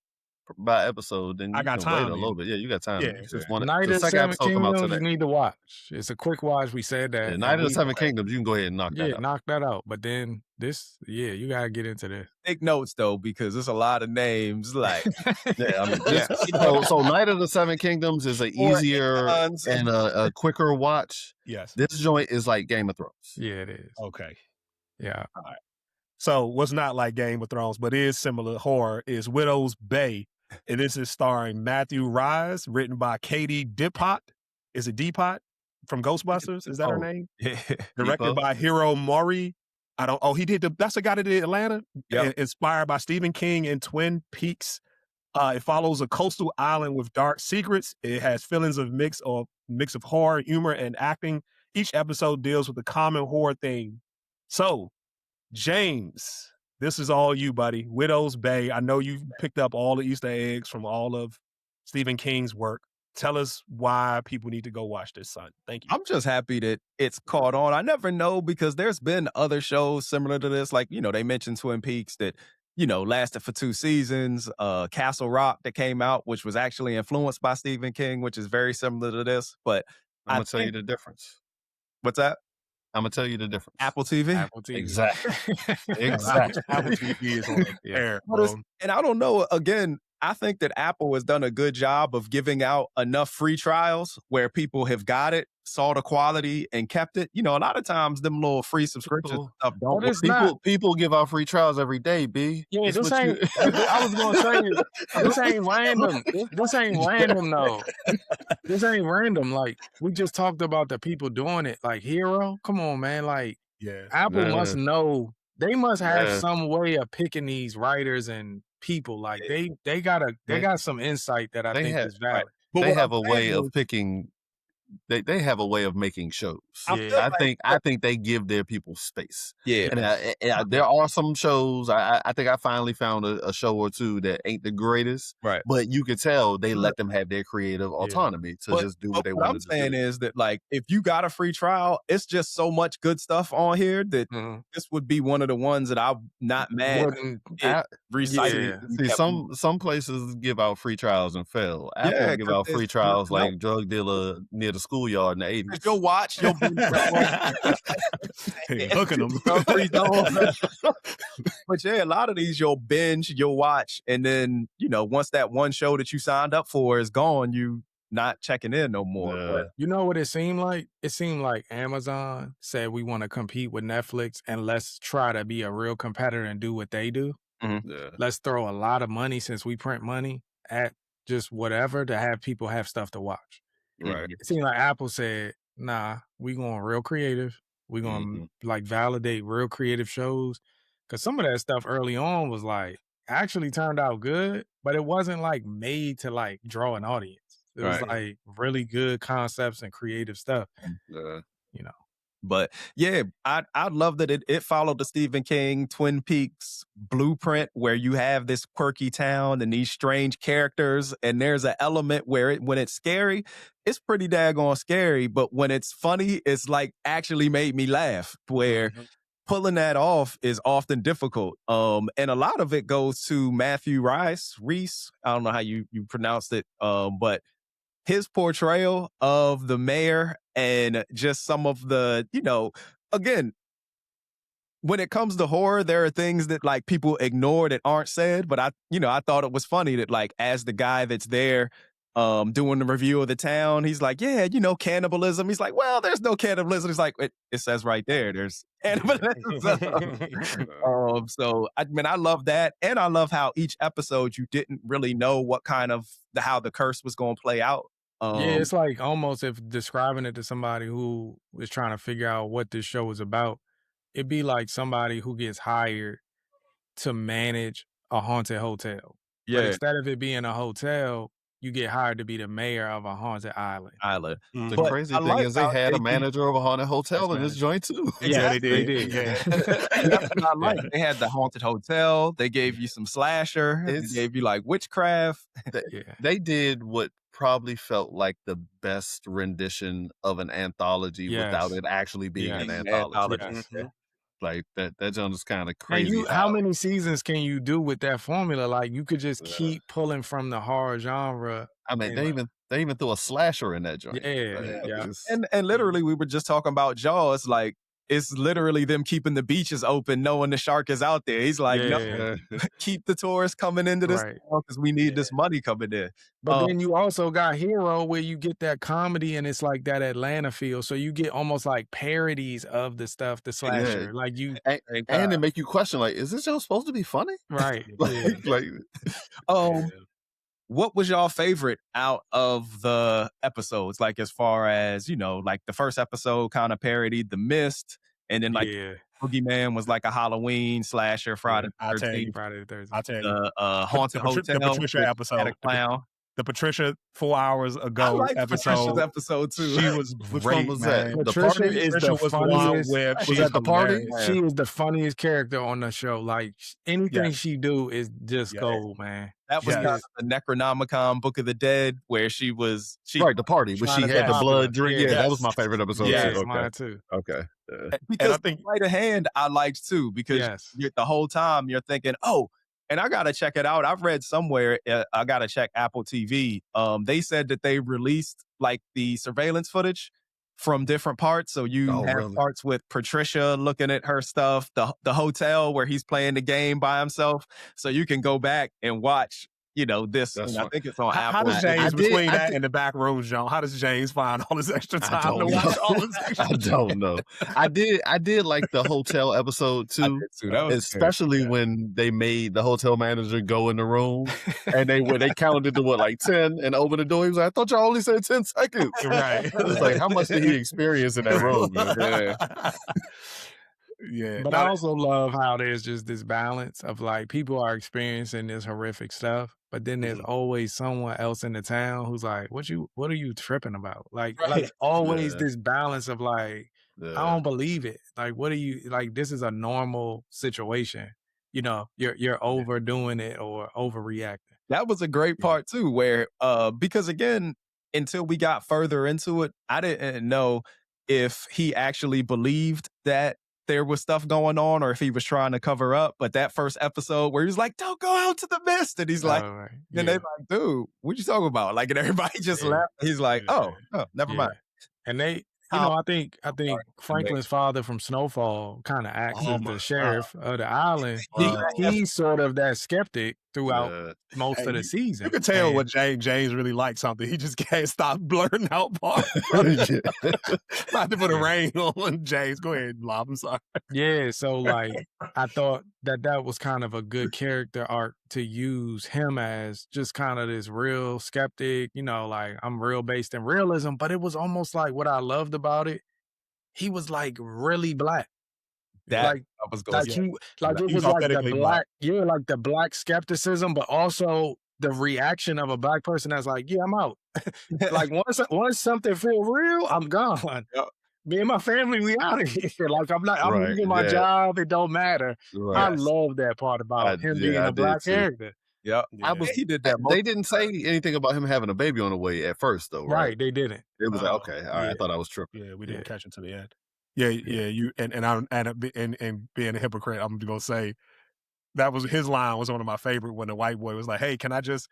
by episode, then I got time. Wait a little bit. Yeah, you got time. Yeah, Night of the Seven Kingdoms you need to watch. It's a quick watch. We said that. Yeah, Night of the Seven Kingdoms, you can go ahead and knock that out. knock that out. But then this, you gotta get into this. Take notes though, because there's a lot of names. Like, so Night of the Seven Kingdoms is an easier and a quicker watch. Yes, this joint is like Game of Thrones. Yeah, it is. Okay. Yeah. All right. So what's not like Game of Thrones, but is similar horror is Widow's Bay. And this is starring Matthew Rise, written by Katie Dipot. Is it Dipot from Ghostbusters? Is that her name? Yeah. Directed by Hiro Mori. That's the guy that did Atlanta. Yep. Inspired by Stephen King and Twin Peaks. It follows a coastal island with dark secrets. It has feelings of mix of horror, humor, and acting. Each episode deals with a common horror theme. So, James, this is all you, buddy. Widow's Bay. I know you've picked up all the Easter eggs from all of Stephen King's work. Tell us why people need to go watch this, son. Thank you. I'm just happy that it's caught on. I never know, because there's been other shows similar to this. Like, they mentioned Twin Peaks that, lasted for 2 seasons. Castle Rock that came out, which was actually influenced by Stephen King, which is very similar to this. But I'm going to tell you the difference. What's that? I'm going to tell you the difference. Apple TV? Apple TV. Exactly. Exactly. Apple TV is on the air. And I don't know, again, I think that Apple has done a good job of giving out enough free trials where people have got it, saw the quality, and kept it. You know, a lot of times them little free subscriptions stuff don't work. People give out free trials every day, B. Yeah, this ain't, I was going to say, this ain't random. This ain't random, though. This ain't random. Like, we just talked about the people doing it. Like, Hero, come on, man. Like, Apple must know. They must have some way of picking these writers and people. Like, they got some insight that I think is valid. They have a way of picking. They have a way of making shows. Yeah. I think they give their people space. Yeah. And there are some shows. I think I finally found a show or two that ain't the greatest. Right. But you could tell they let them have their creative autonomy to just do what they want to do. What I'm saying is that, like, if you got a free trial, it's just so much good stuff on here that this would be one of the ones that I'm not mad at recycling. See, some places give out free trials and fail. Apple give out free trials like drug dealer near the schoolyard in the 80s. You'll watch, you'll be hooking them. But yeah, a lot of these you'll binge, you'll watch, and then, you know, once that one show that you signed up for is gone, you not checking in no more. But you know what it seemed like? It seemed like Amazon said we want to compete with Netflix and let's try to be a real competitor and do what they do. Let's throw a lot of money, since we print money, at just whatever to have people have stuff to watch. Right. It seemed like Apple said, nah, we going real creative. We going to like validate real creative shows. Because some of that stuff early on was like, actually turned out good, but it wasn't like made to like draw an audience. It was like really good concepts and creative stuff, you know. But yeah, I love that it followed the Stephen King Twin Peaks blueprint, where you have this quirky town and these strange characters, and there's an element where when it's scary, it's pretty daggone scary, but when it's funny, it's like actually made me laugh, where pulling that off is often difficult. And a lot of it goes to Matthew Reese. I don't know how you pronounced it, but his portrayal of the mayor and just some of the, you know, again, when it comes to horror, there are things that like people ignore that aren't said, but I thought it was funny that, like, as the guy that's there doing the review of the town, he's like, yeah, you know, cannibalism. He's like, well, there's no cannibalism. He's like, it says right there, there's cannibalism. So I mean, I love that. And I love how each episode you didn't really know what kind of how the curse was going to play out. Yeah, it's like almost if describing it to somebody who is trying to figure out what this show is about, it'd be like somebody who gets hired to manage a haunted hotel. Yeah. But instead of it being a hotel, you get hired to be the mayor of a haunted island. The crazy thing is they had a manager of a haunted hotel in this joint too. Yeah, they did. Yeah. That's what I like. They had the haunted hotel. They gave you some slasher. They gave you like witchcraft. They did what probably felt like the best rendition of an anthology without it actually being an anthology. Like that joint is kind of crazy. How many seasons can you do with that formula? Like, you could just keep pulling from the horror genre. I mean, they even threw a slasher in that joint. And literally, we were just talking about Jaws. Like, it's literally them keeping the beaches open, knowing the shark is out there. He's like, no, keep the tourists coming into this because we need this money coming in. But then you also got Hero, where you get that comedy and it's like that Atlanta feel. So you get almost like parodies of the stuff, the slasher. Like you, and it make you question, like, is this show supposed to be funny? Right. What was y'all favorite out of the episodes? Like, as far as, you know, like the first episode kind of parodied The Mist, and then like Boogeyman was like a Halloween slasher, Friday the 13th. I'll tell you. The Haunted Hotel. The Patricia episode. Had a clown. The Patricia 4 hours ago I like episode. Patricia's episode too. She was Which great, one was man. that? Patricia The party is the funniest. Was that the party? She is the funniest character on the show. Like, anything she do is just gold, man. That was the Necronomicon Book of the Dead, where she the party, where she had the blood drink. Yeah, that was my favorite episode. Yeah, mine too. Okay. Because I think Sleight of Hand I liked too, because the whole time you're thinking, oh, and I gotta check it out. I've read somewhere, I gotta check Apple TV. They said that they released like the surveillance footage from different parts. So you have parts with Patricia looking at her stuff, the hotel where he's playing the game by himself. So you can go back and watch this. And I think it's on Apple. How does James, between that and the back rooms, John, how does James find all this extra time to watch all this extra I don't know. I did like the hotel episode too, especially when they made the hotel manager go in the room and when they counted to like 10 and opened the door. He was like, I thought y'all only said 10 seconds. Right. It was like, how much did he experience in that room? Yeah. But I also love how there's just this balance of like people are experiencing this horrific stuff, but then there's always someone else in the town who's like, what are you tripping about? Like always this balance of like, I don't believe it. Like, what are you, like, this is a normal situation. You're overdoing it or overreacting. That was a great part too, where because again, until we got further into it, I didn't know if he actually believed that there was stuff going on or if he was trying to cover up. But that first episode where he was like, don't go out to the mist. And he's like, and they're like, dude, what you talking about? Like, and everybody just left. He's like, oh, never mind. And they, I think Franklin's father from Snowfall kind of acts as the sheriff of the island. He's sort of that skeptic throughout most of the season. You can tell what James really likes something. He just can't stop blurting out parts. Not to put a rain on James. Go ahead, Blob. I'm sorry. Yeah, so like I thought that was kind of a good character arc to use him as just kind of this real skeptic, like I'm real based in realism, but it was almost like what I loved about it. He was like really black. It was like the black, like the black skepticism, but also the reaction of a black person that's like, yeah, I'm out. Like once something feel real, I'm gone. Yep. Me and my family, we out of here. Like I'm leaving my job. It don't matter. Right. I love that part about him being a black character. Yep. He did that. They didn't say anything about him having a baby on the way at first, though, right? They didn't. It was like, okay, all right. I thought I was tripping. Yeah, we didn't catch it to the end. Yeah. You and being a hypocrite, I'm gonna say that was his line was one of my favorite when the white boy was like, "Hey, can I just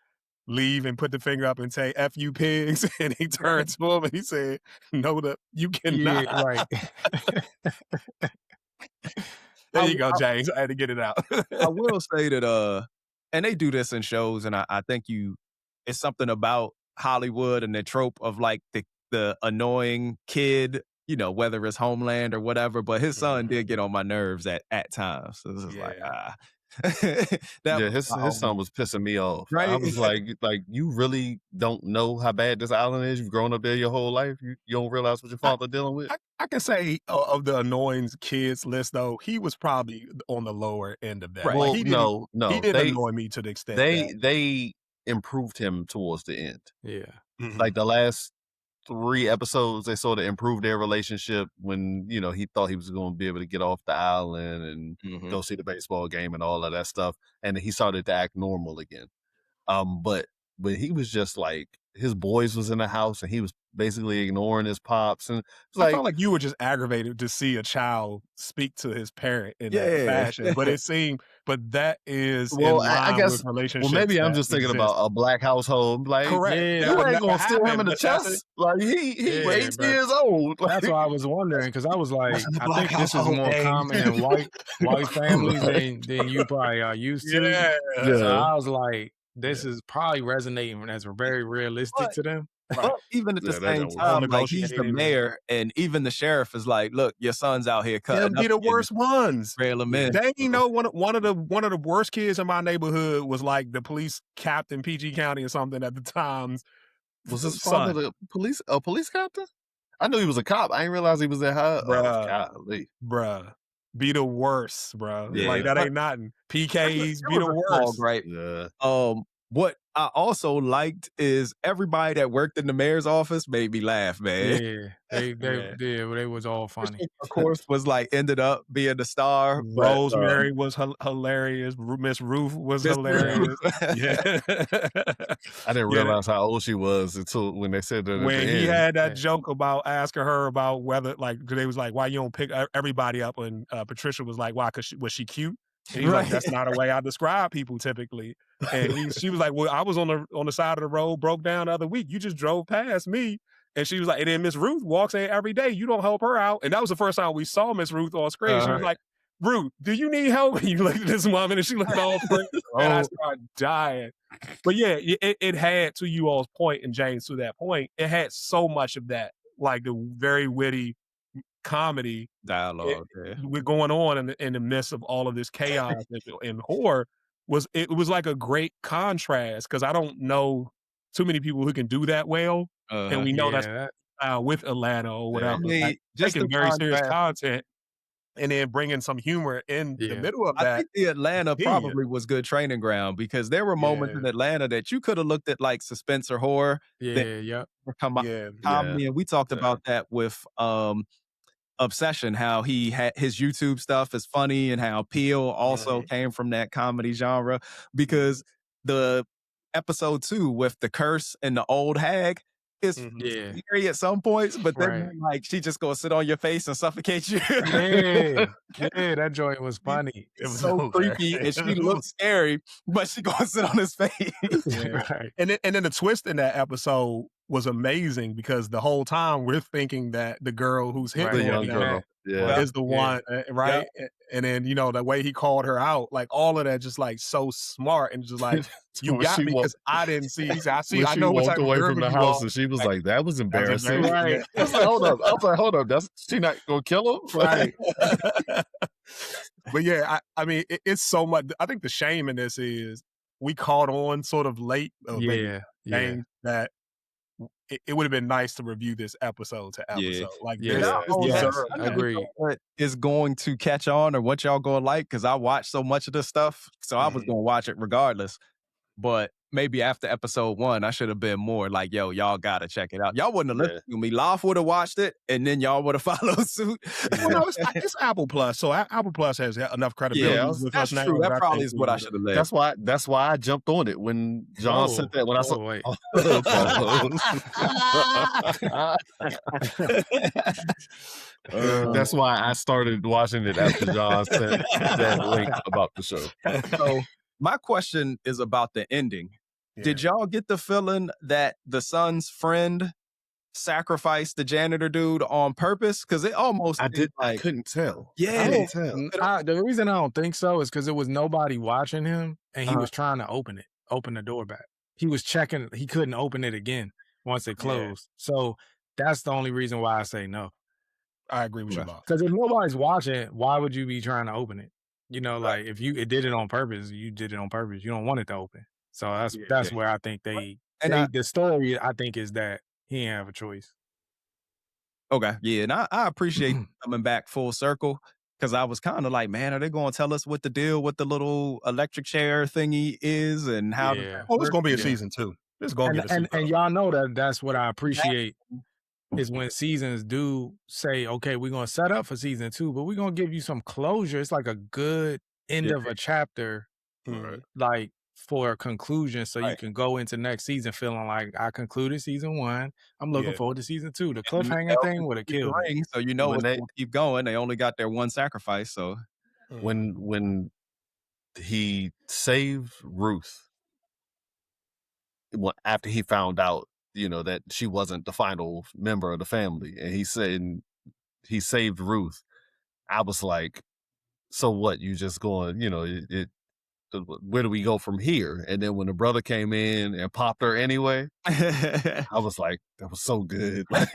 leave and put the finger up and say F you pigs?" And he turned to him and he said, "No, you cannot." Yeah, right. There you go, James. I had to get it out. I will say that, and they do this in shows, and I think it's something about Hollywood and the trope of like the annoying kid. Whether it's Homeland or whatever, but his son did get on my nerves at times. So this is like, his son was pissing me off. Right? I was like, you really don't know how bad this island is? You've grown up there your whole life. You don't realize what your father dealing with? I can say of the annoying kids list, though, he was probably on the lower end of that. Right. Well, he didn't annoy me to the extent they improved him towards the end. Yeah. Mm-hmm. Like the last 3 episodes, they sort of improved their relationship when, he thought he was going to be able to get off the island and go see the baseball game and all of that stuff. And he started to act normal again. But when he was just like, his boys was in the house and he was basically ignoring his pops. And I felt like you were just aggravated to see a child speak to his parent in that fashion. But that is in line with relationships. Well, maybe I'm just thinking about a black household. Like, correct. You ain't gonna steal him in the chest. Like he 18 years old. Like, that's why I was wondering, because I was like, I think this is more common in white families than you probably are used to. Yeah. So I was like, this is probably resonating as very realistic to them. But even at the same time, like he's the mayor, and even the sheriff is like, "Look, your son's out here cutting." They'll be the worst ones. They one of the worst kids in my neighborhood was like the police captain, PG County or something at the time. Was his father a police captain? I knew he was a cop. I didn't realize he was that high. Bruh. Be the worst, bro. Yeah. Like that ain't nothing. PKs be the worst. Right. Yeah. What I also liked is everybody that worked in the mayor's office made me laugh, man. Yeah, they was all funny. Of course, was like ended up being the star. Rosemary was hilarious. Miss Ruth was hilarious. Yeah, I didn't realize how old she was until when they said that. When he had that joke about asking her about whether, like, they was like, why you don't pick everybody up, and Patricia was like, why? Because was she cute? And he's like, that's not a way I describe people typically. And she was like, well, I was on the side of the road, broke down the other week. You just drove past me. And she was like, and then Miss Ruth walks in every day. You don't help her out. And that was the first time we saw Miss Ruth on screen. She was like, Ruth, do you need help? And you look at this woman and she looked all friendly. And I started dying. But yeah, it had, to you all's point, and James, to that point, it had so much of that, like the very witty comedy dialogue. We're going on in the midst of all of this chaos and horror. It was like a great contrast, because I don't know too many people who can do that well, and we know that's with Atlanta or whatever. I mean, like, just taking very serious content and then bringing some humor in the middle of that. I think the Atlanta probably was good training ground, because there were moments in Atlanta that you could have looked at like suspense or horror. Comedy, and we talked about that with Obsession, how he had his YouTube stuff is funny, and how Peel also came from that comedy genre, because the episode 2 with the curse and the old hag is scary at some points, but then like she just gonna sit on your face and suffocate you. That joint was funny. It was so creepy, and she looked scary, but she gonna sit on his face. And then the twist in that episode was amazing, because the whole time we're thinking that the girl who's hit the young girl is the one, right? And then, you know, the way he called her out, like all of that, just like so smart, and just like, you got me, because I didn't see. I know what type of away from the house, and she was like, that was embarrassing. Right. I was like, hold up. She not gonna kill him? Right. But yeah, I mean, it's so much. I think the shame in this is we caught on sort of late. That it would have been nice to review this episode to episode. I agree. What is going to catch on, or what y'all gonna like? Because I watched so much of this stuff, so I was gonna watch it regardless. But maybe after episode 1, I should have been more like, yo, y'all gotta check it out. Y'all wouldn't have listened to me. Loft would have watched it, and then y'all would have followed suit. Well, no, it's Apple Plus, so Apple Plus has enough credibility. Yeah, that's true. That probably is what I should have led. That's why I jumped on it when John said that. When I saw, that's why I started watching it after John said that link about the show. So my question is about the ending. Did y'all get the feeling that the son's friend sacrificed the janitor dude on purpose? Because it almost I couldn't tell. Yeah, I didn't tell. The reason I don't think so is because there was nobody watching him, and he was trying to open the door back. He was checking. He couldn't open it again once it closed. So that's the only reason why I say no. I agree with you, Bob. Because if nobody's watching, why would you be trying to open it? You know, like if you did it on purpose, you did it on purpose. You don't want it to open. So that's where I think the story, I think, is that he didn't have a choice. Okay. Yeah. And I appreciate coming back full circle, because I was kind of like, man, are they going to tell us what the deal with the little electric chair thingy is, and how? Oh, it's going to be a season 2. It's going to be a season. And y'all know that's what I appreciate. Is when seasons do say, okay, we're going to set up for season 2, but we're going to give you some closure. It's like a good end of a chapter, like for a conclusion, so you can go into next season feeling like, I concluded season 1. I'm looking forward to season 2. The cliffhanger thing would have killed me. So you know when they keep going, they only got their one sacrifice. So when he saved Ruth, after he found out, you know, that she wasn't the final member of the family, and he said he saved Ruth, I was like, so what? You just going, you know, where do we go from here? And then when the brother came in and popped her anyway, I was like, that was so good. Like,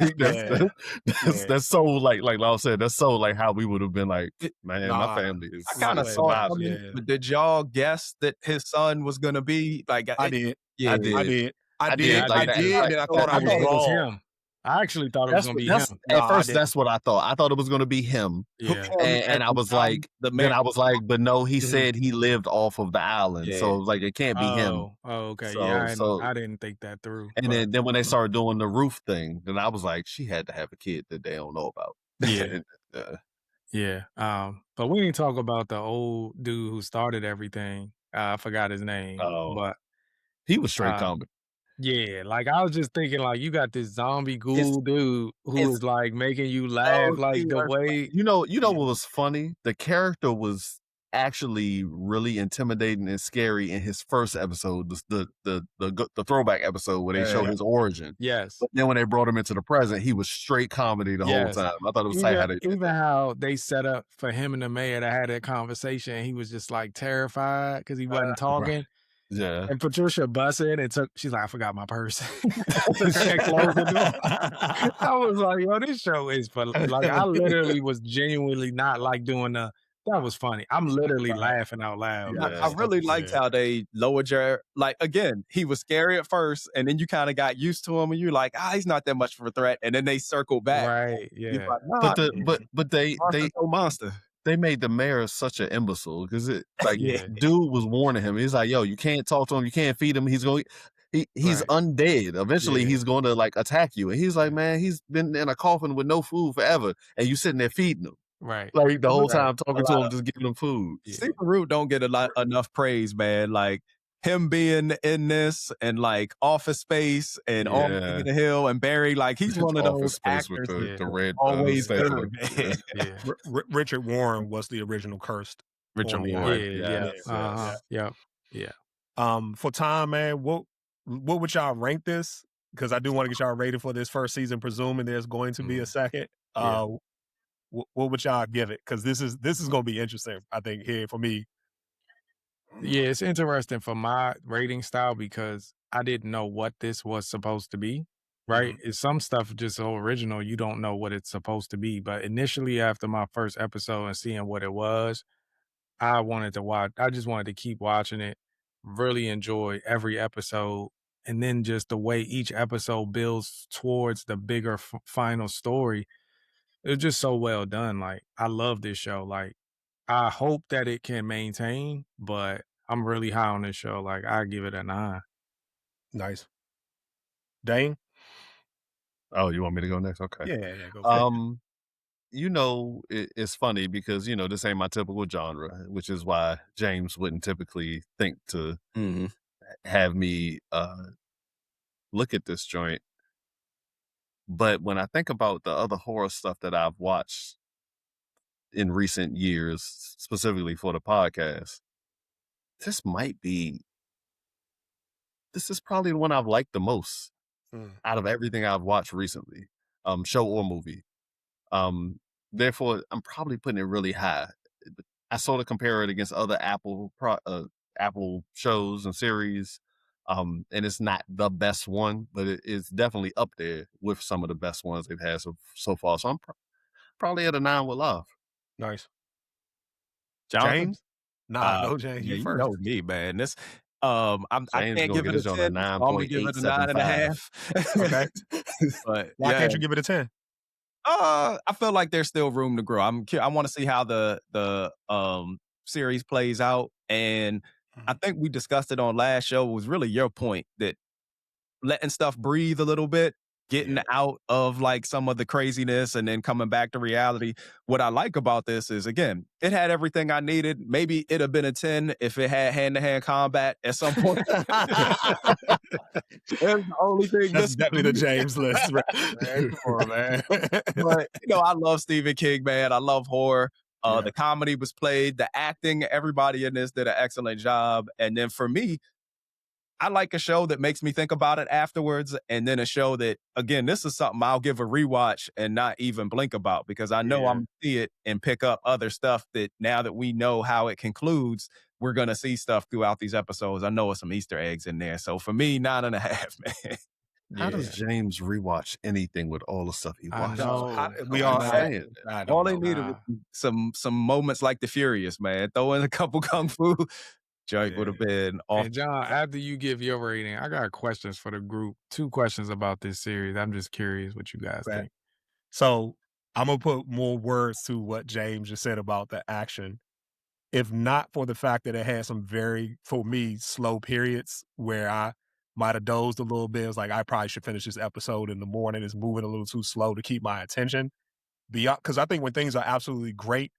that's so like I said, that's so like how we would have been like, man, my family is. I kind of saw it. But did y'all guess that his son was gonna be like? I did. Yeah, I did. And I thought I was wrong. I actually thought it was going to be him. At first, that's what I thought. I thought it was going to be him. Yeah. And I was like, but no, he said he lived off of the island. So it was like, it can't be him. Oh, okay. So, I didn't think that through. And then when they started doing the roof thing, then I was like, she had to have a kid that they don't know about. Yeah. But we didn't talk about the old dude who started everything. I forgot his name. But he was straight comedy. Yeah, like I was just thinking, like you got this zombie ghoul dude who is like making you laugh, like the way you know what was funny? The character was actually really intimidating and scary in his first episode, the throwback episode where they show his origin. Yes. But then when they brought him into the present, he was straight comedy the whole time. I thought it was tight how they even how they set up for him and the mayor to have that conversation. And he was just like terrified because he wasn't talking. Right. Yeah. And Patricia busted and she's like, I forgot my purse. And closed the door. I was like, yo, this show is fun. Like, I literally was genuinely not like doing that was funny. I'm literally laughing out loud. Yeah, I really liked how they lowered your, like, again, he was scary at first, and then you kind of got used to him, and you're like, he's not that much of a threat. And then they circled back. Right, yeah. Like, nah, but they monster. They made the mayor such an imbecile because dude was warning him. He's like, yo, you can't talk to him, you can't feed him. He's undead. Eventually he's going to like attack you. And he's like, man, he's been in a coffin with no food forever, and you sitting there feeding him. Right. Like the whole time talking to him, just giving him food. Stephen Root don't get enough praise, man. Like him being in this and like Office Space and On King of the Hill and Barry, like he's one of those actors with the red always good. Richard Warren was the original cursed. Richard Warren. Yeah. For time, man, what would y'all rank this? Because I do want to get y'all rated for this first season, presuming there's going to be a second. What would y'all give it? Because this is going to be interesting, I think, here for me. Yeah, it's interesting for my rating style because I didn't know what this was supposed to be, right? It's some stuff just so original, you don't know what it's supposed to be. But initially, after my first episode and seeing what it was, I just wanted to keep watching it, really enjoy every episode. And then just the way each episode builds towards the bigger final story. It's just so well done. Like, I love this show. Like, I hope that it can maintain, but I'm really high on this show. Like, I give it a 9. Nice. Dane? Oh, you want me to go next? Okay. Yeah, go. It's funny because, this ain't my typical genre, which is why James wouldn't typically think to have me look at this joint. But when I think about the other horror stuff that I've watched in recent years, specifically for the podcast, this is probably the one I've liked the most out of everything I've watched recently, show or movie. Therefore, I'm probably putting it really high. I sort of compare it against other Apple shows and series. And it's not the best one, but it's definitely up there with some of the best ones they've had so far. So I'm probably at a 9 with love. Nice. James? Go James. You first. You know me, man. This I can't give it a 10. I'm gonna give it a 9.5. Okay. But why can't you give it a 10? I feel like there's still room to grow. I want to see how the series plays out, and I think we discussed it on last show. It was really your point that letting stuff breathe a little bit, getting out of like some of the craziness and then coming back to reality. What I like about this is, again, it had everything I needed. Maybe it'd have been a 10 if it had hand-to-hand combat at some point. That's the only thing. That's definitely the James list. Right? Man, come on, man. But, I love Stephen King, man. I love horror. The comedy was played, the acting, everybody in this did an excellent job. And then for me, I like a show that makes me think about it afterwards, and then a show that, again, this is something I'll give a rewatch and not even blink about, because I know I'm going to see it and pick up other stuff that now that we know how it concludes, we're going to see stuff throughout these episodes. I know there's some Easter eggs in there. So for me, 9.5, man. How does James rewatch anything with all the stuff he watches? We all saying all they needed was some moments like the Furious, man. Throw in a couple kung fu. Joke would have been off. And John, after you give your rating, I got questions for the group. 2 questions about this series. I'm just curious what you guys think. So I'm going to put more words to what James just said about the action. If not for the fact that it had some very, for me, slow periods where I might have dozed a little bit. It was like, I probably should finish this episode in the morning. It's moving a little too slow to keep my attention. Because I think when things are absolutely great,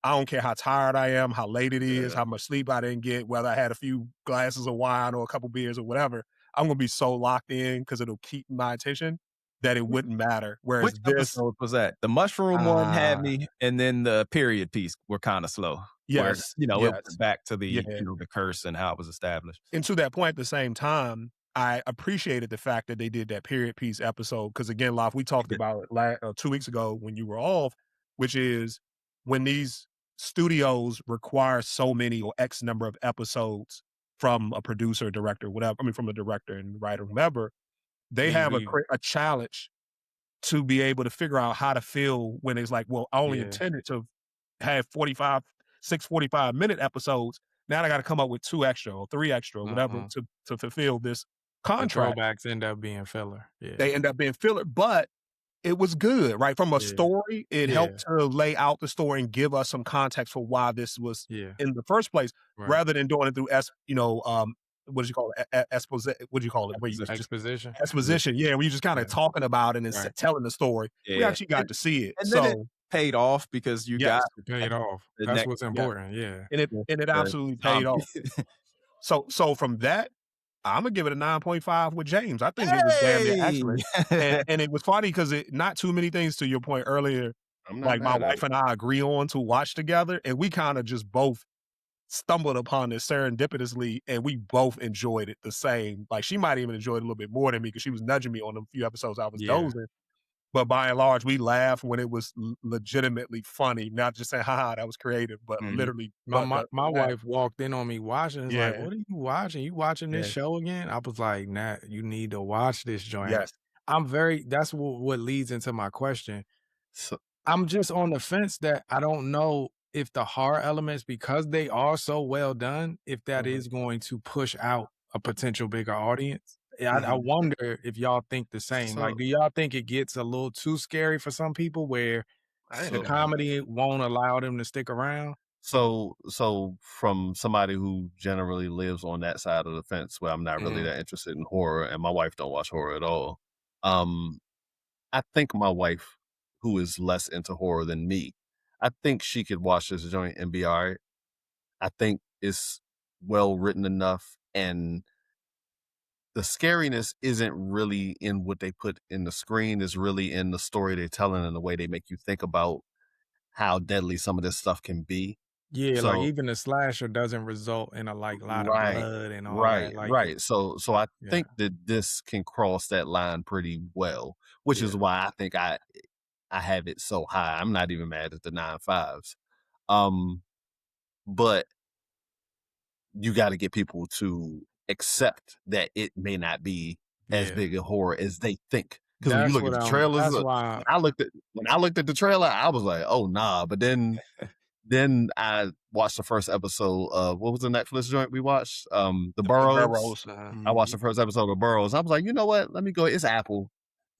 I don't care how tired I am, how late it is, how much sleep I didn't get, whether I had a few glasses of wine or a couple beers or whatever. I'm going to be so locked in because it'll keep my attention that it wouldn't matter. Whereas which episode was that? The mushroom one had me, and then the period piece were kind of slow. Where, Yes. it Yes. went back to the, Yeah. the curse and how it was established. And to that point, at the same time, I appreciated the fact that they did that period piece episode because, again, Laf, we talked about it 2 weeks ago when you were off, which is when these studios require so many or X number of episodes from a producer, director, whatever. I mean, from a director and writer, whomever, they have a challenge to be able to figure out how to feel when it's like, well, I only intended to have 45-minute episodes. Now I got to come up with 2 extra or 3 extra or whatever to fulfill this contract. The throwbacks end up being filler. Yeah. They end up being filler, but it was good, right? From a story, it helped to lay out the story and give us some context for why this was in the first place, rather than doing it through what do you call it? What do you call it? Where you Exposition. Exposition, yeah. Where you just kind of talking about it and telling the story. Yeah. We actually got to see it. And then it paid off because you got paid off. That's what's important. Yeah. And it absolutely paid off. So from that, I'm gonna give it a 9.5 with James. I think it was damn near excellent. and it was funny because not too many things, to your point earlier, like my wife and I agree on to watch together, and we kind of just both stumbled upon this serendipitously, and we both enjoyed it the same. Like, she might even enjoy it a little bit more than me because she was nudging me on a few episodes I was dozing. But by and large, we laughed when it was legitimately funny, not just saying, haha, that was creative, but literally. My wife walked in on me watching. It's like, what are you watching? You watching this show again? I was like, nah, you need to watch this joint. Yes. That's what leads into my question. So I'm just on the fence that I don't know if the horror elements, because they are so well done, if that is going to push out a potential bigger audience. I wonder if y'all think the same. Like, do y'all think it gets a little too scary for some people where the comedy won't allow them to stick around? So from somebody who generally lives on that side of the fence where I'm not really that interested in horror, and my wife don't watch horror at all, I think my wife, who is less into horror than me, I think she could watch this joint and be all right. I think it's well written enough, and the scariness isn't really in what they put in the screen, is really in the story they're telling and the way they make you think about how deadly some of this stuff can be. Yeah, like even the slasher doesn't result in a lot of blood and all that. Right. So I think that this can cross that line pretty well, which is why I think I have it so high. I'm not even mad at the 9.5s. But you got to get people to accept that it may not be as big a horror as they think. Because when you look at the trailers, when I looked at the trailer, I was like, oh nah. But then I watched the first episode of, what was the Netflix joint we watched? The Burrows. I watched the first episode of Burrows. I was like, you know what? Let me go. It's Apple.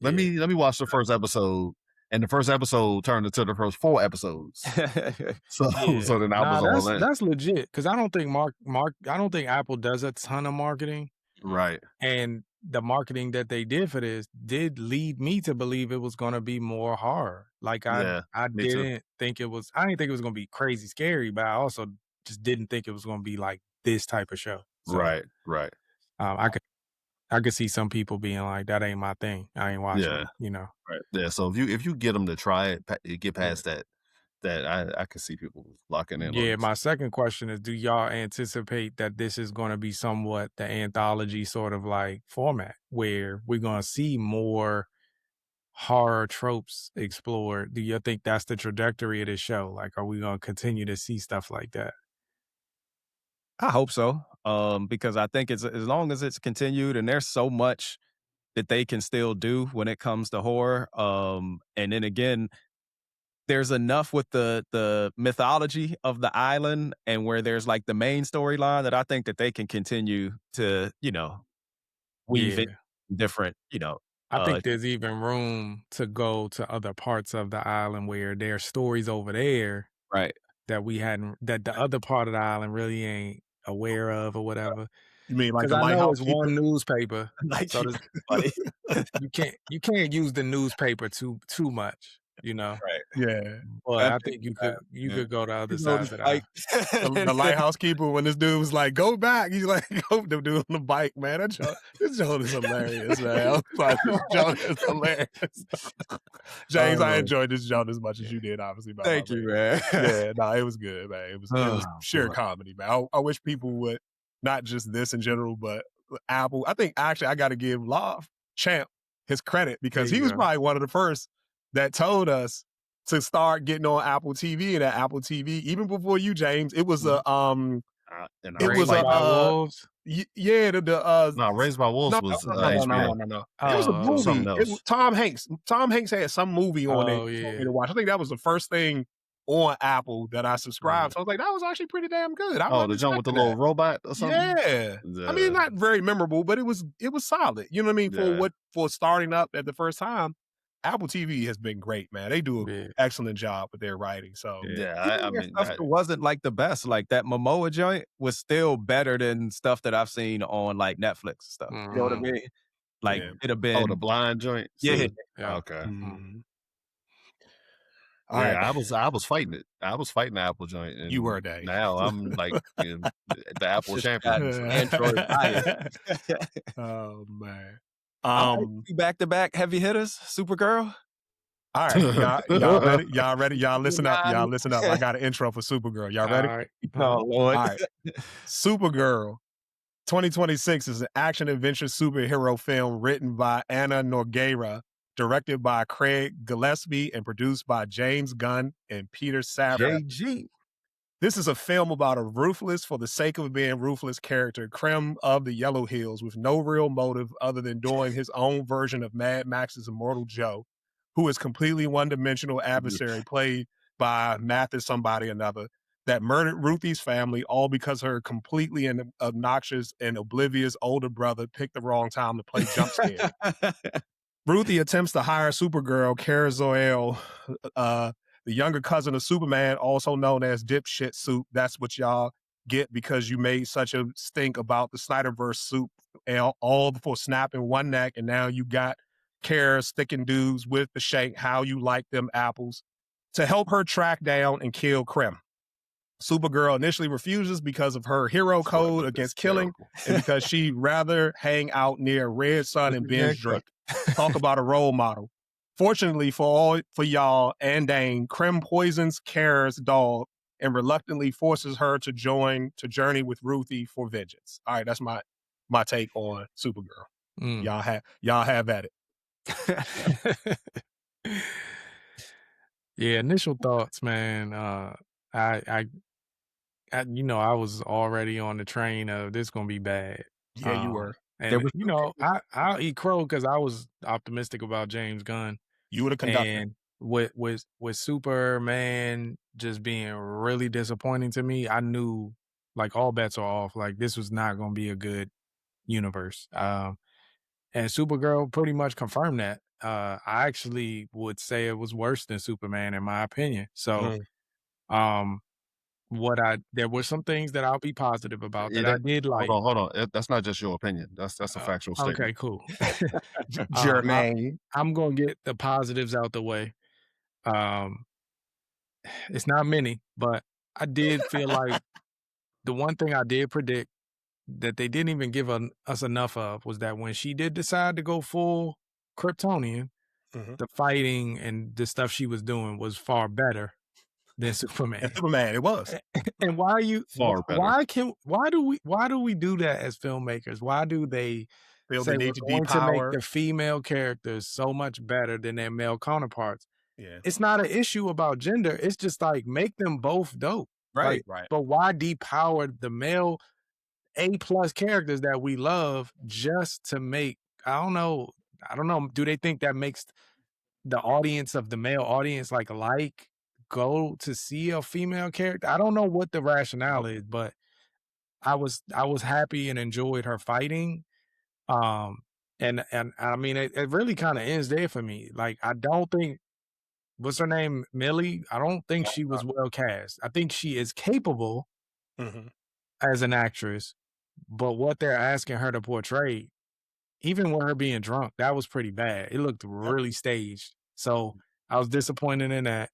Let me watch the first episode. And the first episode turned into the first 4 episodes. So then I was all in. That's legit, because I don't think I don't think Apple does a ton of marketing. Right. And the marketing that they did for this did lead me to believe it was going to be more horror. Like I didn't think it was going to be crazy scary, but I also just didn't think it was going to be like this type of show. So, right. I could see some people being like, that ain't my thing. I ain't watching it, Right. Yeah. So if you get them to try it, get past that I can see people locking in. Yeah. My second question is, do y'all anticipate that this is going to be somewhat the anthology sort of like format where we're going to see more horror tropes explored? Do you think that's the trajectory of this show? Like, are we going to continue to see stuff like that? I hope so. Because I think as long as it's continued, and there's so much that they can still do when it comes to horror. And then again, there's enough with the mythology of the island and where there's like the main storyline that I think that they can continue to, weave in different, I think there's even room to go to other parts of the island where there's stories over there. Right. That the other part of the island really ain't aware of or whatever. You mean like the I know it's one newspaper, so you can't use the newspaper too much. you know. Right. Yeah. But I think you could go the other side of that. The lighthouse keeper, when this dude was like, "Go back," he's like, "Go." The dude on the bike, man. This joke is hilarious, man. I was like, this joke is hilarious. James, I enjoyed this joke as much as you did, obviously. Thank you, man. Yeah, no, it was good, man. It was sheer comedy, man. I wish people would, not just this in general, but Apple. I think actually I got to give Champ his credit, because he was probably one of the first that told us to start getting on Apple TV, and at Apple TV, even before you, James, it was Raised by Wolves. No, Raised by Wolves was HBO. No. It was a movie. Something else. Tom Hanks. Tom Hanks had some movie on there for me to watch. I think that was the first thing on Apple that I subscribed. So I was like, that was actually pretty damn good. The jump with the little robot or something? Yeah. I mean, not very memorable, but it was solid. You know what I mean? For starting up at the first time, Apple TV has been great, man. They do an excellent job with their writing. So I mean, stuff that wasn't like the best. Like that Momoa joint was still better than stuff that I've seen on like Netflix and stuff. You know what I mean? Like it'd have been the blind joint. Yeah. Okay. Mm-hmm. I was fighting it. I was fighting the Apple joint. And you were, Dave. Now I'm like the Apple champion. Android bias. Oh man. Back-to-back heavy hitters, Supergirl. All right, y'all ready? Y'all ready? Y'all listen up. Y'all listen up. I got an intro for Supergirl. Y'all ready? All right. Oh Lord. All right. Supergirl 2026 is an action-adventure superhero film written by Anna Nogueira, directed by Craig Gillespie, and produced by James Gunn and Peter Savard. JG. This is a film about a ruthless, for the sake of being ruthless character, Krem of the Yellow Hills, with no real motive other than doing his own version of Mad Max's Immortal Joe, who is completely one-dimensional adversary played by Mathis somebody another, that murdered Ruthie's family, all because her completely obnoxious and oblivious older brother picked the wrong time to play jump scare. Ruthie attempts to hire Supergirl, Kara Zor-El, the younger cousin of Superman, also known as Dipshit Soup. That's what y'all get because you made such a stink about the Snyderverse soup, and all for snapping one neck, and now you got Kara sticking dudes with the shank, how you like them apples, to help her track down and kill Krem. Supergirl initially refuses because of her hero code against killing, and because she'd rather hang out near Red Sun and binge drink. Talk about a role model. Fortunately for y'all and Dane, Krem poisons Kara's dog and reluctantly forces her to journey with Ruthie for vengeance. All right, that's my take on Supergirl. Y'all have at it. Yeah, initial thoughts, man. I was already on the train of this gonna be bad. Yeah, you were. And I'll eat crow because I was optimistic about James Gunn. You would have conducted. And with Superman just being really disappointing to me, I knew like all bets are off. Like this was not going to be a good universe. And Supergirl pretty much confirmed that. I actually would say it was worse than Superman in my opinion. So, there were some things that I'll be positive about that I did like. Hold on. That's not just your opinion. That's a factual statement. Okay, cool. Jermaine. I'm gonna get the positives out the way. It's not many, but I did feel like the one thing I did predict that they didn't even give us enough of was that when she did decide to go full Kryptonian, the fighting and the stuff she was doing was far better than Superman. And Superman, it was. And why are you far better? Why do we do that as filmmakers? Why do they feel say they need to to depower make the female characters so much better than their male counterparts? Yeah. It's not an issue about gender. It's just like make them both dope. Right. But why depower the male A+ characters that we love just to make, I don't know. Do they think that makes the audience of the male audience like go to see a female character? I don't know what the rationale is, but I was happy and enjoyed her fighting. And I mean, it really kind of ends there for me. Like, I don't think, what's her name? Millie? I don't think she was well cast. I think she is capable as an actress, but what they're asking her to portray, even with her being drunk, that was pretty bad. It looked really staged. So I was disappointed in that.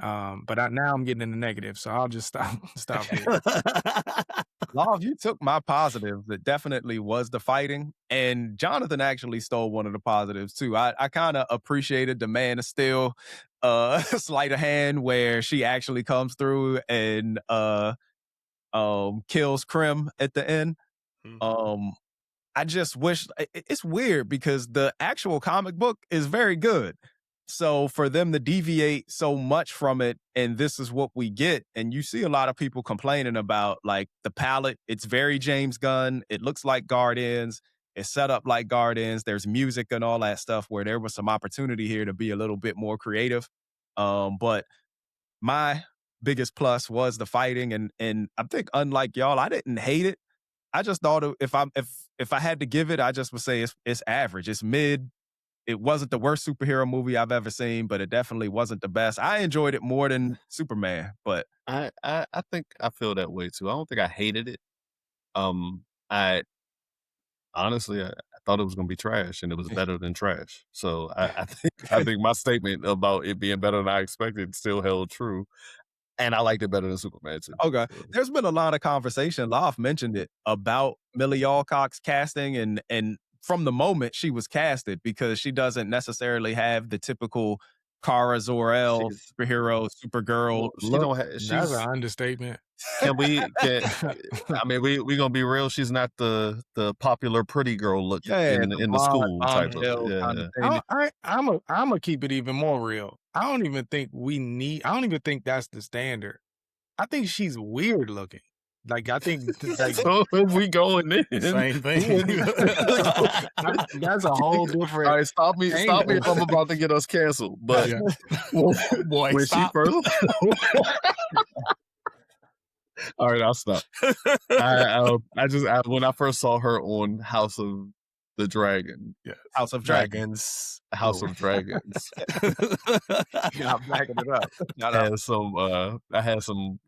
But now I'm getting in the negative, so I'll just stop here. Love, you took my positive. That definitely was the fighting, and Jonathan actually stole one of the positives too. I kind of appreciated the Man of Steel sleight of hand where she actually comes through and kills Krim at the end. I just wish it's weird because the actual comic book is very good. So for them to deviate so much from it, and this is what we get, and you see a lot of people complaining about like the palette. It's very James Gunn. It looks like Guardians. It's set up like Guardians. There's music and all that stuff where there was some opportunity here to be a little bit more creative. But my biggest plus was the fighting, and I think unlike y'all, I didn't hate it. I just thought if I had to give it, I just would say it's average. It's mid. It wasn't the worst superhero movie I've ever seen, but it definitely wasn't the best. I enjoyed it more than Superman, but I think I feel that way too. I don't think I hated it. I honestly I thought it was gonna be trash, and it was better than trash. So I think my statement about it being better than I expected still held true. And I liked it better than Superman too. Okay. There's been a lot of conversation, Loft mentioned it, about Millie Alcock's casting and from the moment she was casted, because she doesn't necessarily have the typical Kara Zor-El superhero, Supergirl look. That's an understatement. I mean, we gonna be real. She's not the popular pretty girl look in the school type of. I'm gonna keep it even more real. I don't even think that's the standard. I think she's weird looking. Like, I think so if we going in, same thing. That's a whole different. All right, stop me if I'm about to get us canceled. But boy, when stop. she first, all right, I'll stop. When I first saw her on House of the Dragon, House of Dragons. I'm backing it up. I had some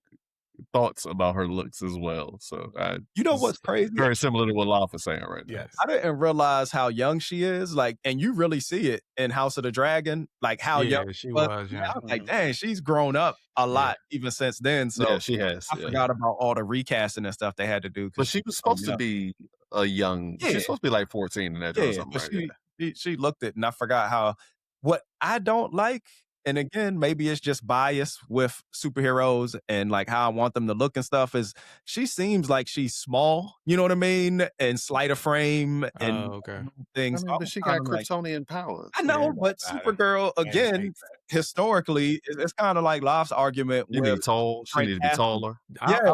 thoughts about her looks as well. So you know what's crazy? Very similar to what Laf is saying right now. I didn't realize how young she is. Like, and you really see it in House of the Dragon, like how young she was. Yeah. I'm like, dang, she's grown up a lot even since then. So yeah, she has. I forgot about all the recasting and stuff they had to do. But she was supposed to be a young. She's supposed to be like 14 in that or something. But she looked it, and I forgot how. What I don't like. And again, maybe it's just bias with superheroes and like how I want them to look and stuff, is she seems like she's small, you know what I mean? And slight of frame and things. I mean, but she got Kryptonian powers. I know, but Supergirl, again, historically, it's kind of like Lof's argument. You need tall. She need to be taller. I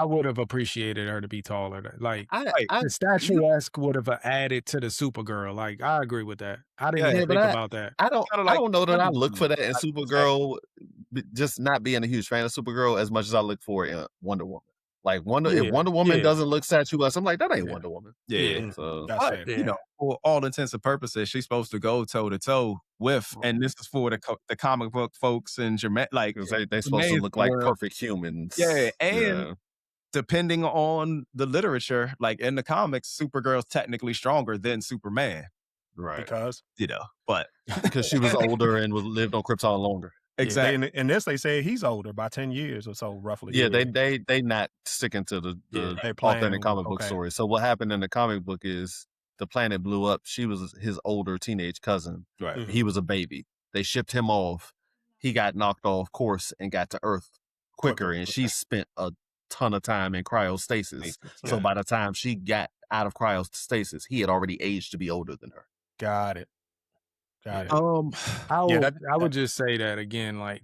would have appreciated her to be taller. Like, the statuesque would have added to the Supergirl. Like, I agree with that. I didn't even think about that. I don't know that I look for that in Supergirl, just not being a huge fan of Supergirl as much as I look for it in Wonder Woman. Like, if Wonder Woman doesn't look statuesque, I'm like, that ain't Wonder Woman. So, you know, for all intents and purposes, she's supposed to go toe to toe with, and this is for the comic book folks in Germany. Like, they supposed to look like perfect humans. And depending on the literature, like in the comics, Supergirl's technically stronger than Superman. Right. Because, but because she was older and lived on Krypton longer. Exactly. Yeah, in this, they say he's older by 10 years or so, roughly. Yeah, they not sticking to the authentic comic book story. So what happened in the comic book is the planet blew up. She was his older teenage cousin. Right. He was a baby. They shipped him off. He got knocked off course and got to Earth quicker. And she spent a ton of time in cryostasis. So by the time she got out of cryostasis, he had already aged to be older than her. Got it. I would just say that again, like,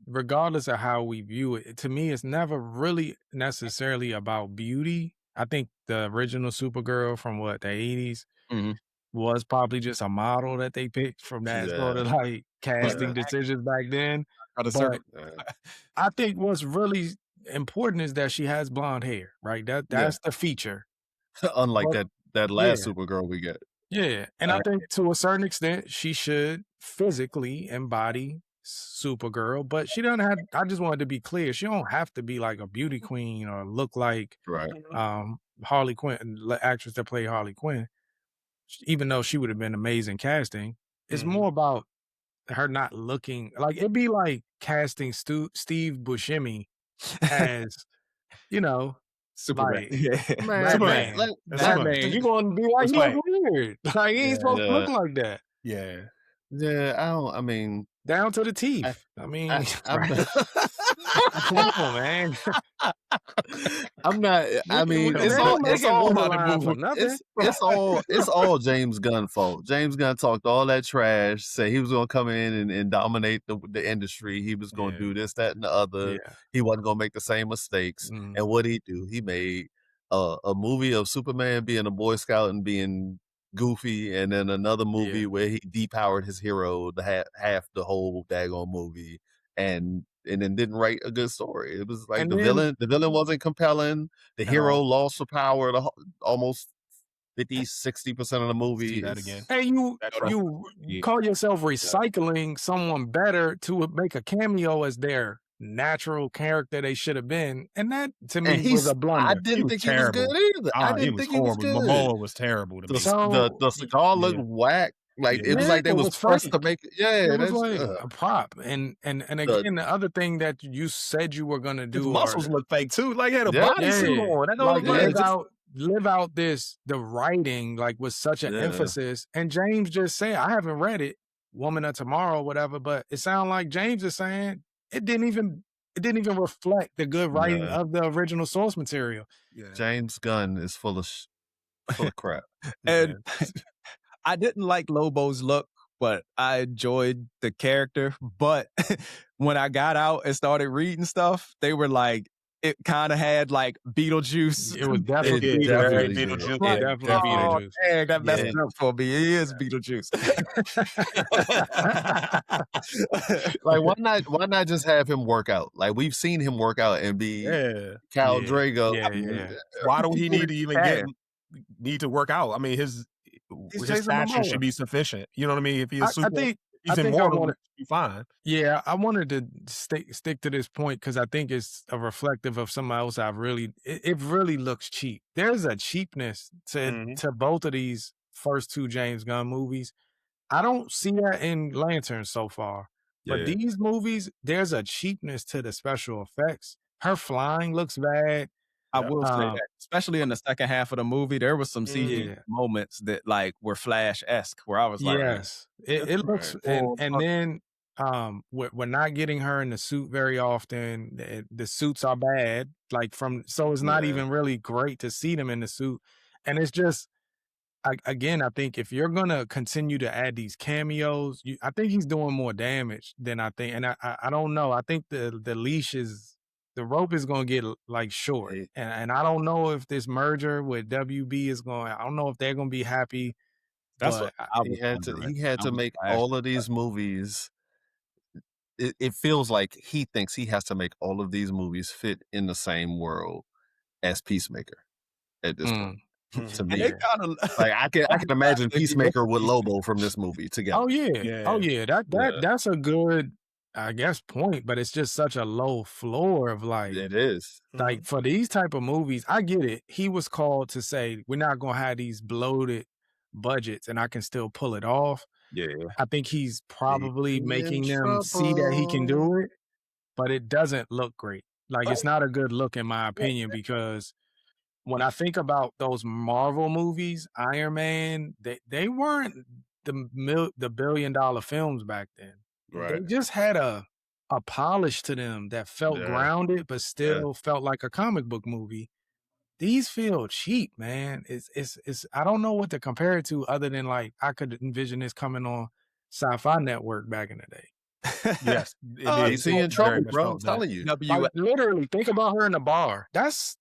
regardless of how we view it, to me, it's never really necessarily about beauty. I think the original Supergirl from the 80s was probably just a model that they picked from that sort of like casting decisions back then. But I think what's really important is that she has blonde hair, right? That's the feature. Unlike that last Supergirl we get. Yeah, and I think to a certain extent she should physically embody Supergirl, but she doesn't have. I just wanted to be clear: she don't have to be like a beauty queen or look like Harley Quinn, the actress that played Harley Quinn. Even though she would have been amazing casting, it's more about her not looking like it'd be like casting Steve Buscemi as, you know, Superman. like Man, Batman. You're gonna be like, he look weird. Like he ain't supposed to look like that. Yeah. I mean, down to the teeth. I mean, come on, man. I'm not. I mean, it's all James Gunn fault. James Gunn talked all that trash, say he was going to come in and dominate the industry. He was going to do this, that, and the other. Yeah. He wasn't going to make the same mistakes. And what did he do? He made a movie of Superman being a Boy Scout and being goofy, and then another movie where he depowered his hero half the whole daggone movie, and then didn't write a good story. It was like the villain wasn't compelling. The hero lost the power almost 50-60% of the movie. See that again. Hey, you call yourself recycling someone better to make a cameo as their natural character they should have been, and that to me was a blunder. I didn't think he was good either. I didn't think he was good. Momoa was terrible to me. The cigar looked whack. Like it was like they was pressed to make it. Yeah, it was like a prop. And again, the other thing that you said you were gonna do, his muscles look fake too. Like he had a bodysuit on. That live out the writing like with such an emphasis. And James just said, I haven't read it, Woman of Tomorrow, whatever, but it sounded like James is saying it didn't even reflect the good writing of the original source material. Yeah. James Gunn is full of crap. And I didn't like Lobo's look, but I enjoyed the character. But when I got out and started reading stuff, they were like, it kind of had like Beetlejuice. It was definitely Beetlejuice. Beetlejuice. Dang, that messed it up for me. It is Beetlejuice. Like, why not just have him work out? Like, we've seen him work out and be Cal Drago. Why do he need to even need to work out? I mean, his stature should be sufficient. You know what I mean? If he's he's immortal, he's fine. Yeah, I wanted to stick to this point because I think it's a reflective of something else it really looks cheap. There's a cheapness to both of these first two James Gunn movies. I don't see that in Lantern so far. But these movies, there's a cheapness to the special effects. Her flying looks bad. I will say that, especially in the second half of the movie, there was some CG moments that like were Flash-esque, where I was like, it looks, and then we're not getting her in the suit very often. The suits are bad, so it's not even really great to see them in the suit, and it's just. I think if you're gonna continue to add these cameos, I think he's doing more damage than I think, and I don't know. I think the rope is going to get like short. And I don't know if this merger with WB I don't know if they're going to be happy. That's what he had to make all of these movies. It feels like he thinks he has to make all of these movies fit in the same world as Peacemaker at this point. To me, like I can imagine Peacemaker with Lobo from this movie together. Oh yeah. That's a good, I guess, point, but it's just such a low floor of like it is. Like for these type of movies, I get it. He was called to say we're not gonna have these bloated budgets and I can still pull it off. Yeah. I think he's probably making them see that he can do it, but it doesn't look great. Like it's not a good look in my opinion, because when I think about those Marvel movies, Iron Man, they weren't the $1 billion films back then. Right. They just had a polish to them that felt grounded, but still felt like a comic book movie. These feel cheap, man. It's I don't know what to compare it to other than like I could envision this coming on Sci-Fi Network back in the day. Yes, he's in trouble, bro. I'm telling you. Like, literally, think about her in the bar. That's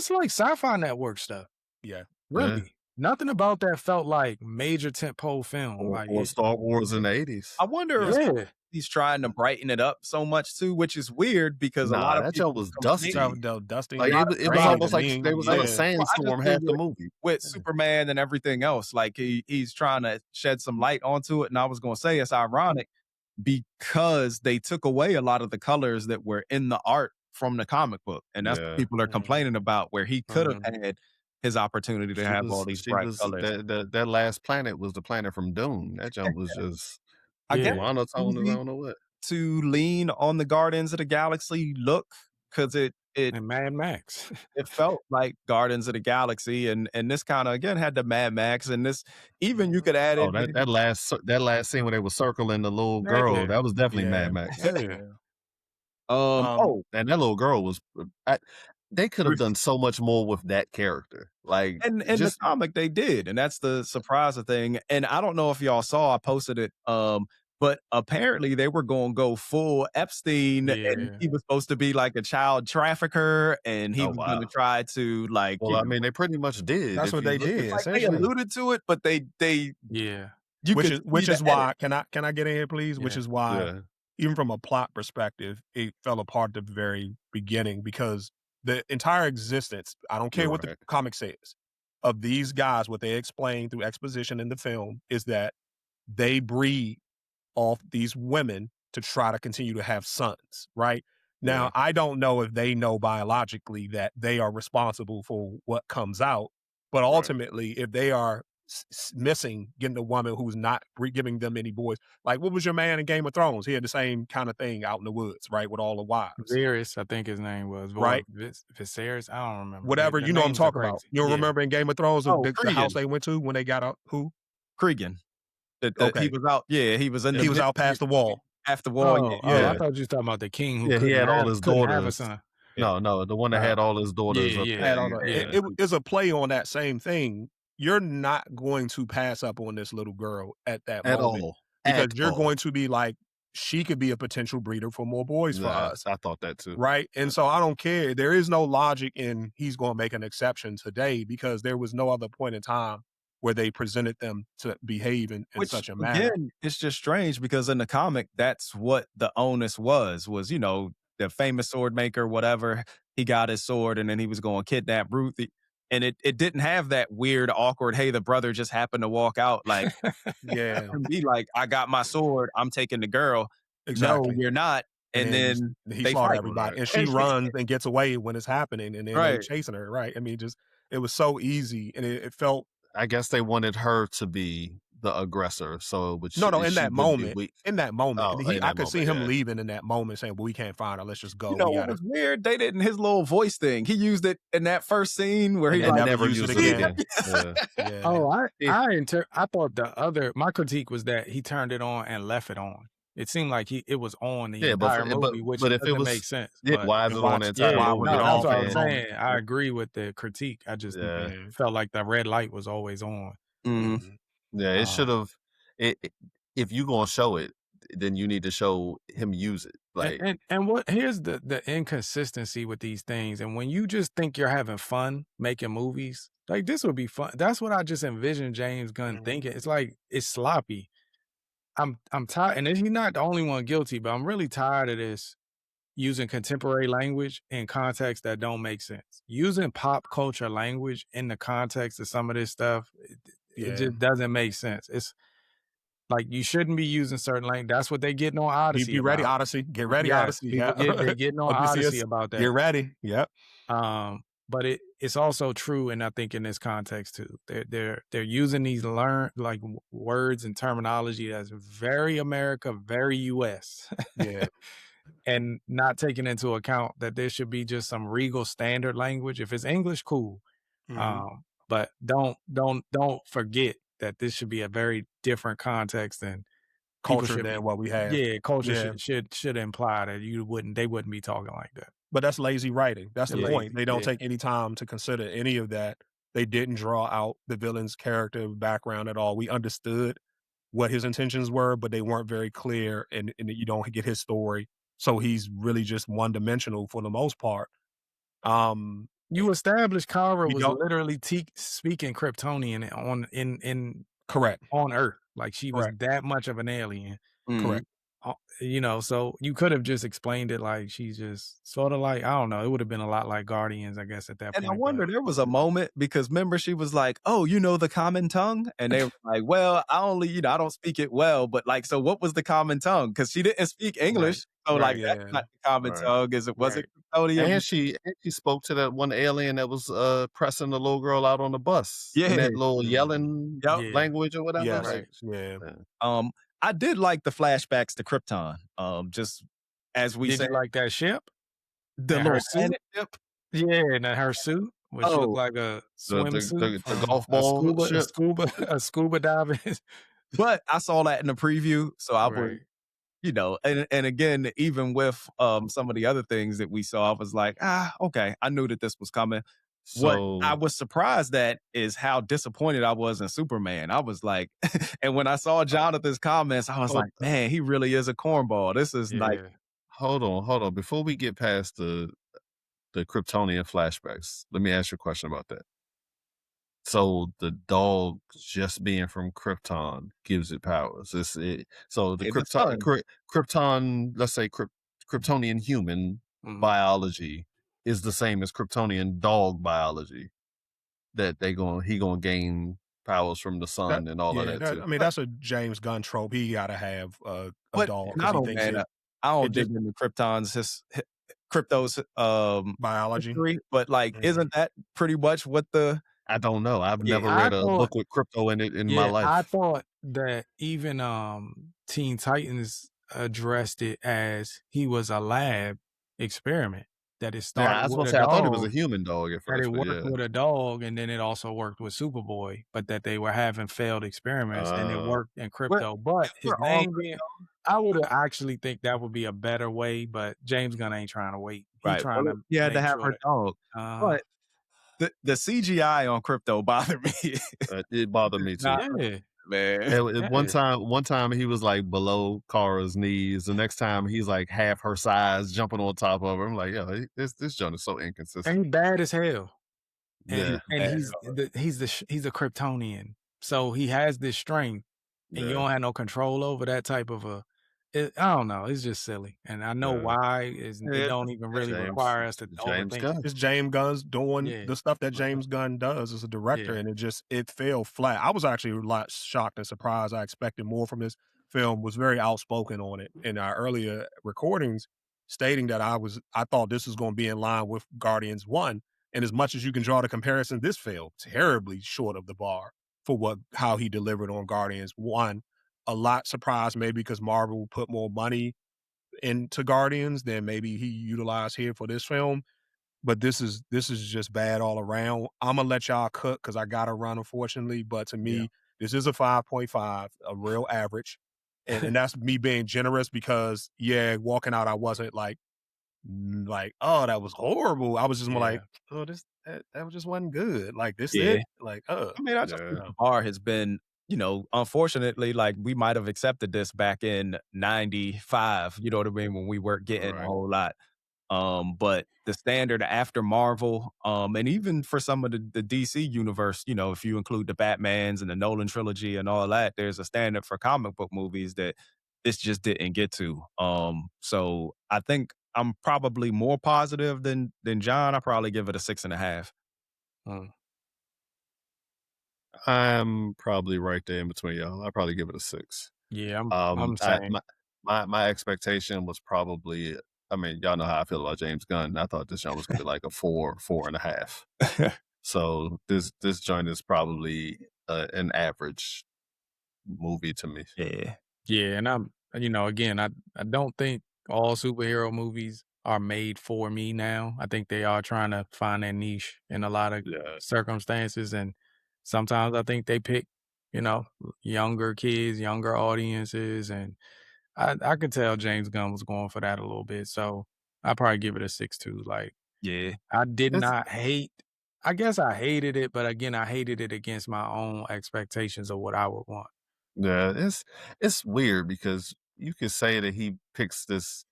like Sci-Fi Network stuff. Yeah, really. Yeah. Nothing about that felt like major tentpole film, or Star Wars in the 80s. I wonder if he's trying to brighten it up so much too, which is weird because a lot of that show was dusty. Dusty. Like it was almost like they was in a sandstorm half the movie with Superman and everything else. Like he's trying to shed some light onto it, and I was going to say it's ironic because they took away a lot of the colors that were in the art from the comic book, and that's what people are complaining about, where he could have had his opportunity to have all these bright colors. That last planet was the planet from Dune. That jump was just I guess monotone, I don't know what. To lean on the Guardians of the Galaxy look, because it and Mad Max. It felt like Guardians of the Galaxy, and this kind of again had the Mad Max, and this even you could add in that last scene where they were circling the little girl, that was definitely Mad Max. And that little girl was they could have done so much more with that character. Like, and in the comic they did, and that's the surprising thing. And I don't know if y'all saw, I posted it, but apparently they were going to go full Epstein, and he was supposed to be like a child trafficker, and he was going to try to like. Well, I mean, they pretty much did. That's what they did. Like they alluded to it, but they which is why. Can I get in here, please? Which is why, even from a plot perspective, it fell apart at the very beginning, because the entire existence, I don't care what the comic says, of these guys, what they explain through exposition in the film is that they breed off these women to try to continue to have sons, right? Now, I don't know if they know biologically that they are responsible for what comes out, but ultimately, if they are missing, getting a woman who's not giving them any boys, like what was your man in Game of Thrones? He had the same kind of thing out in the woods, right, with all the wives. Varys, I think his name was, right? Viserys, I don't remember. Whatever, you know what I'm talking about. You don't remember in Game of Thrones the house they went to when they got out? Who? Cregan. He was out. Yeah, he was in. He was out past the wall. After the wall. I thought you were talking about the king who he had all his daughters. Have a son. No, the one that had all his daughters. It is a play on that same thing. You're not going to pass up on this little girl at that moment. Because you're going to be like, she could be a potential breeder for more boys for us. I thought that too. Right? And so I don't care. There is no logic in he's going to make an exception today, because there was no other point in time where they presented them to behave in such a manner. Again, it's just strange, because in the comic, that's what the onus was, the famous sword maker, whatever, he got his sword and then he was going to kidnap Ruthie. And it didn't have that weird, awkward, hey, the brother just happened to walk out. Like, be like, I got my sword, I'm taking the girl. Exactly. No, you're not. And then he fought everybody. And she runs and gets away when it's happening. And then they're chasing her, right? I mean, it was so easy. And it felt... I guess they wanted her to be the aggressor. So in that moment. I could see him leaving in that moment, saying, well, we can't find her, let's just go. What was weird, they didn't, his little voice thing, he used it in that first scene where he never used it again. I thought my critique was that he turned it on and left it on. It seemed like it was on the entire movie, which doesn't make sense. Why is it on the entire movie? That's what I'm saying. I agree with the critique. I just felt like the red light was always on. Mm-hmm. Yeah, it should have. If you're gonna show it, then you need to show him use it. Like, and what here's the inconsistency with these things. And when you just think you're having fun making movies, like this would be fun. That's what I just envisioned James Gunn thinking. It's like it's sloppy. I'm tired, and he's not the only one guilty, but I'm really tired of this using contemporary language in contexts that don't make sense. Using pop culture language in the context of some of this stuff, it just doesn't make sense. It's like you shouldn't be using certain language. That's what they're getting on Odyssey. Be ready, Odyssey. Get ready, Odyssey. They're getting on Odyssey about that. Get ready. Yep. But it's also true, and I think in this context too, they're using these words and terminology that's very America, very US. And not taking into account that there should be just some regal standard language. If it's English, cool. But don't forget that this should be a very different context and culture than what we have. Yeah, culture should imply that they wouldn't be talking like that. But that's lazy writing. That's the point. They don't take any time to consider any of that. They didn't draw out the villain's character background at all. We understood what his intentions were, but they weren't very clear, and you don't get his story. So he's really just one-dimensional for the most part. You established Kara was literally speaking Kryptonian on Earth. Like she was that much of an alien. Correct. So you could have just explained it like she's just sort of like, I don't know, it would have been a lot like Guardians, I guess, at that point. And I wonder, there was a moment, because remember she was like, oh, you know the common tongue? And they were like, well, I don't speak it well, but like, so what was the common tongue? Because she didn't speak English. So that's not the common tongue. Was it Kryptonian? And she spoke to that one alien that was pressing the little girl out on the bus. Yeah. In that little yelling language or whatever. Yes. Right. Yeah. I did like the flashbacks to Krypton. Just as we Did said, you like that ship? the And little her suit? planet ship. Yeah, and then her suit, which looked like a swimsuit the from golf ball ship. a scuba diving. But I saw that in the preview, so I was, Right. you know, and again, even with some of the other things that we saw, I was like, okay, I knew that this was coming. What I So was surprised at is how disappointed I was in Superman. I was like, and when I saw Jonathan's comments, I was like, man, he really is a cornball. This is like, hold on. Before we get past the Kryptonian flashbacks, let me ask you a question about that. So the dog just being from Krypton gives it powers. So the Krypton, let's say Kryptonian human biology is the same as Kryptonian dog biology. That he gonna gain powers from the sun and all of that too. I mean, that's a James Gunn trope. He gotta have a dog. I don't dig into Crypto's biology, history, but like, isn't that pretty much what the? I don't know. I've never read a book with crypto in it in my life. I thought that even Teen Titans addressed it as he was a lab experiment. That it started I was with gonna say, I thought it was dog, a human dog at first. That it worked with a dog, and then it also worked with Superboy, but that they were having failed experiments, and it worked in Crypto. But his name being, I would actually think that would be a better way, but James Gunn ain't trying to wait. He's trying to had to have her dog. But the CGI on Crypto bothered me. It bothered me too. Man. One time he was like below Kara's knees. The next time he's like half her size, jumping on top of her. I'm like, yo, this joint is so inconsistent. And he's bad as hell. And Yeah. and he's a Kryptonian, so he has this strength, and you don't have no control over that type of I don't know. It's just silly, and I know why. It don't even really require us to overthink. It's James Gunn's doing the stuff that James Gunn does as a director, and it fell flat. I was actually a lot shocked and surprised. I expected more from this film. Was very outspoken on it in our earlier recordings, stating that I thought this was going to be in line with Guardians 1. And as much as you can draw the comparison, this fell terribly short of the bar for how he delivered on Guardians 1. A lot surprised maybe because Marvel put more money into Guardians than maybe he utilized here for this film. But this is just bad all around. I'm gonna let y'all cook because I gotta run, unfortunately. But to me, this is a 5.5, a real average. And that's me being generous because walking out, I wasn't like, oh, that was horrible. I was just more like, oh, that just wasn't good. Like this it. Like, I mean, I just think the bar has been, unfortunately, like we might have accepted this back in 95, you know what I mean, when we weren't getting a whole lot. But the standard after Marvel, and even for some of the DC universe, if you include the Batmans and the Nolan trilogy and all that, there's a standard for comic book movies that this just didn't get to. So I think I'm probably more positive than John. I probably give it a 6.5. I'm probably right there in between y'all. I'll probably give it a 6. Yeah, I'm saying my expectation was probably, I mean, y'all know how I feel about James Gunn. I thought this joint was gonna be like a 4.5. So this joint is probably an average movie to me. Yeah, and I'm, again, I don't think all superhero movies are made for me now. I think they are trying to find their niche in a lot of circumstances, and sometimes I think they pick, younger kids, younger audiences, and I could tell James Gunn was going for that a little bit. So I probably give it a 6 too. Like, I did not hate. I guess I hated it, but again, I hated it against my own expectations of what I would want. Yeah, it's weird because you could say that he picks this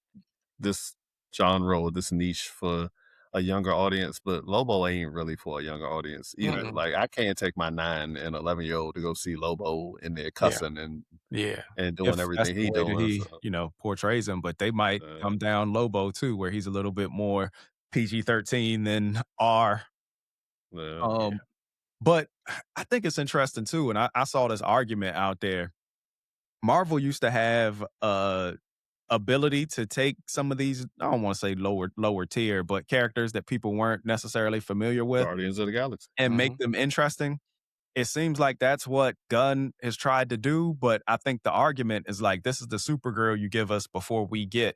genre or this niche for a younger audience, but Lobo ain't really for a younger audience either. Mm-mm. Like I can't take my 9 and 11-year-old to go see Lobo in there cussing and doing everything he doing. He, portrays him, but they might come down Lobo too, where he's a little bit more PG-13 than R. But I think it's interesting too, and I saw this argument out there. Marvel used to have ability to take some of these, I don't want to say lower tier, but characters that people weren't necessarily familiar with, Guardians of the Galaxy, and make them interesting. it seems like that's what Gunn has tried to do, but I think the argument is like, this is the Supergirl you give us before we get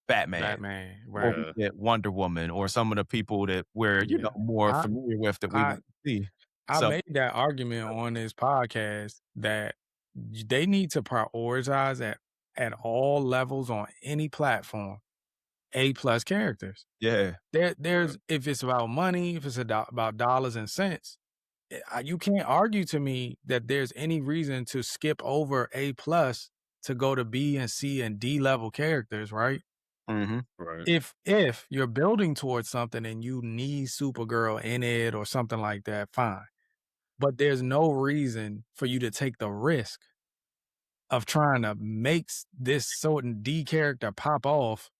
Batman, or right? we get Wonder Woman, or some of the people that we're more familiar with that we want to see. I made that argument on this podcast that they need to prioritize at all levels on any platform A+ characters. Yeah. There's if it's about money, if it's about dollars and cents, you can't argue to me that there's any reason to skip over A+ to go to B and C and D level characters, right? Mm-hmm. Right. If you're building towards something and you need Supergirl in it or something like that, fine. But there's no reason for you to take the risk of trying to make this certain D character pop off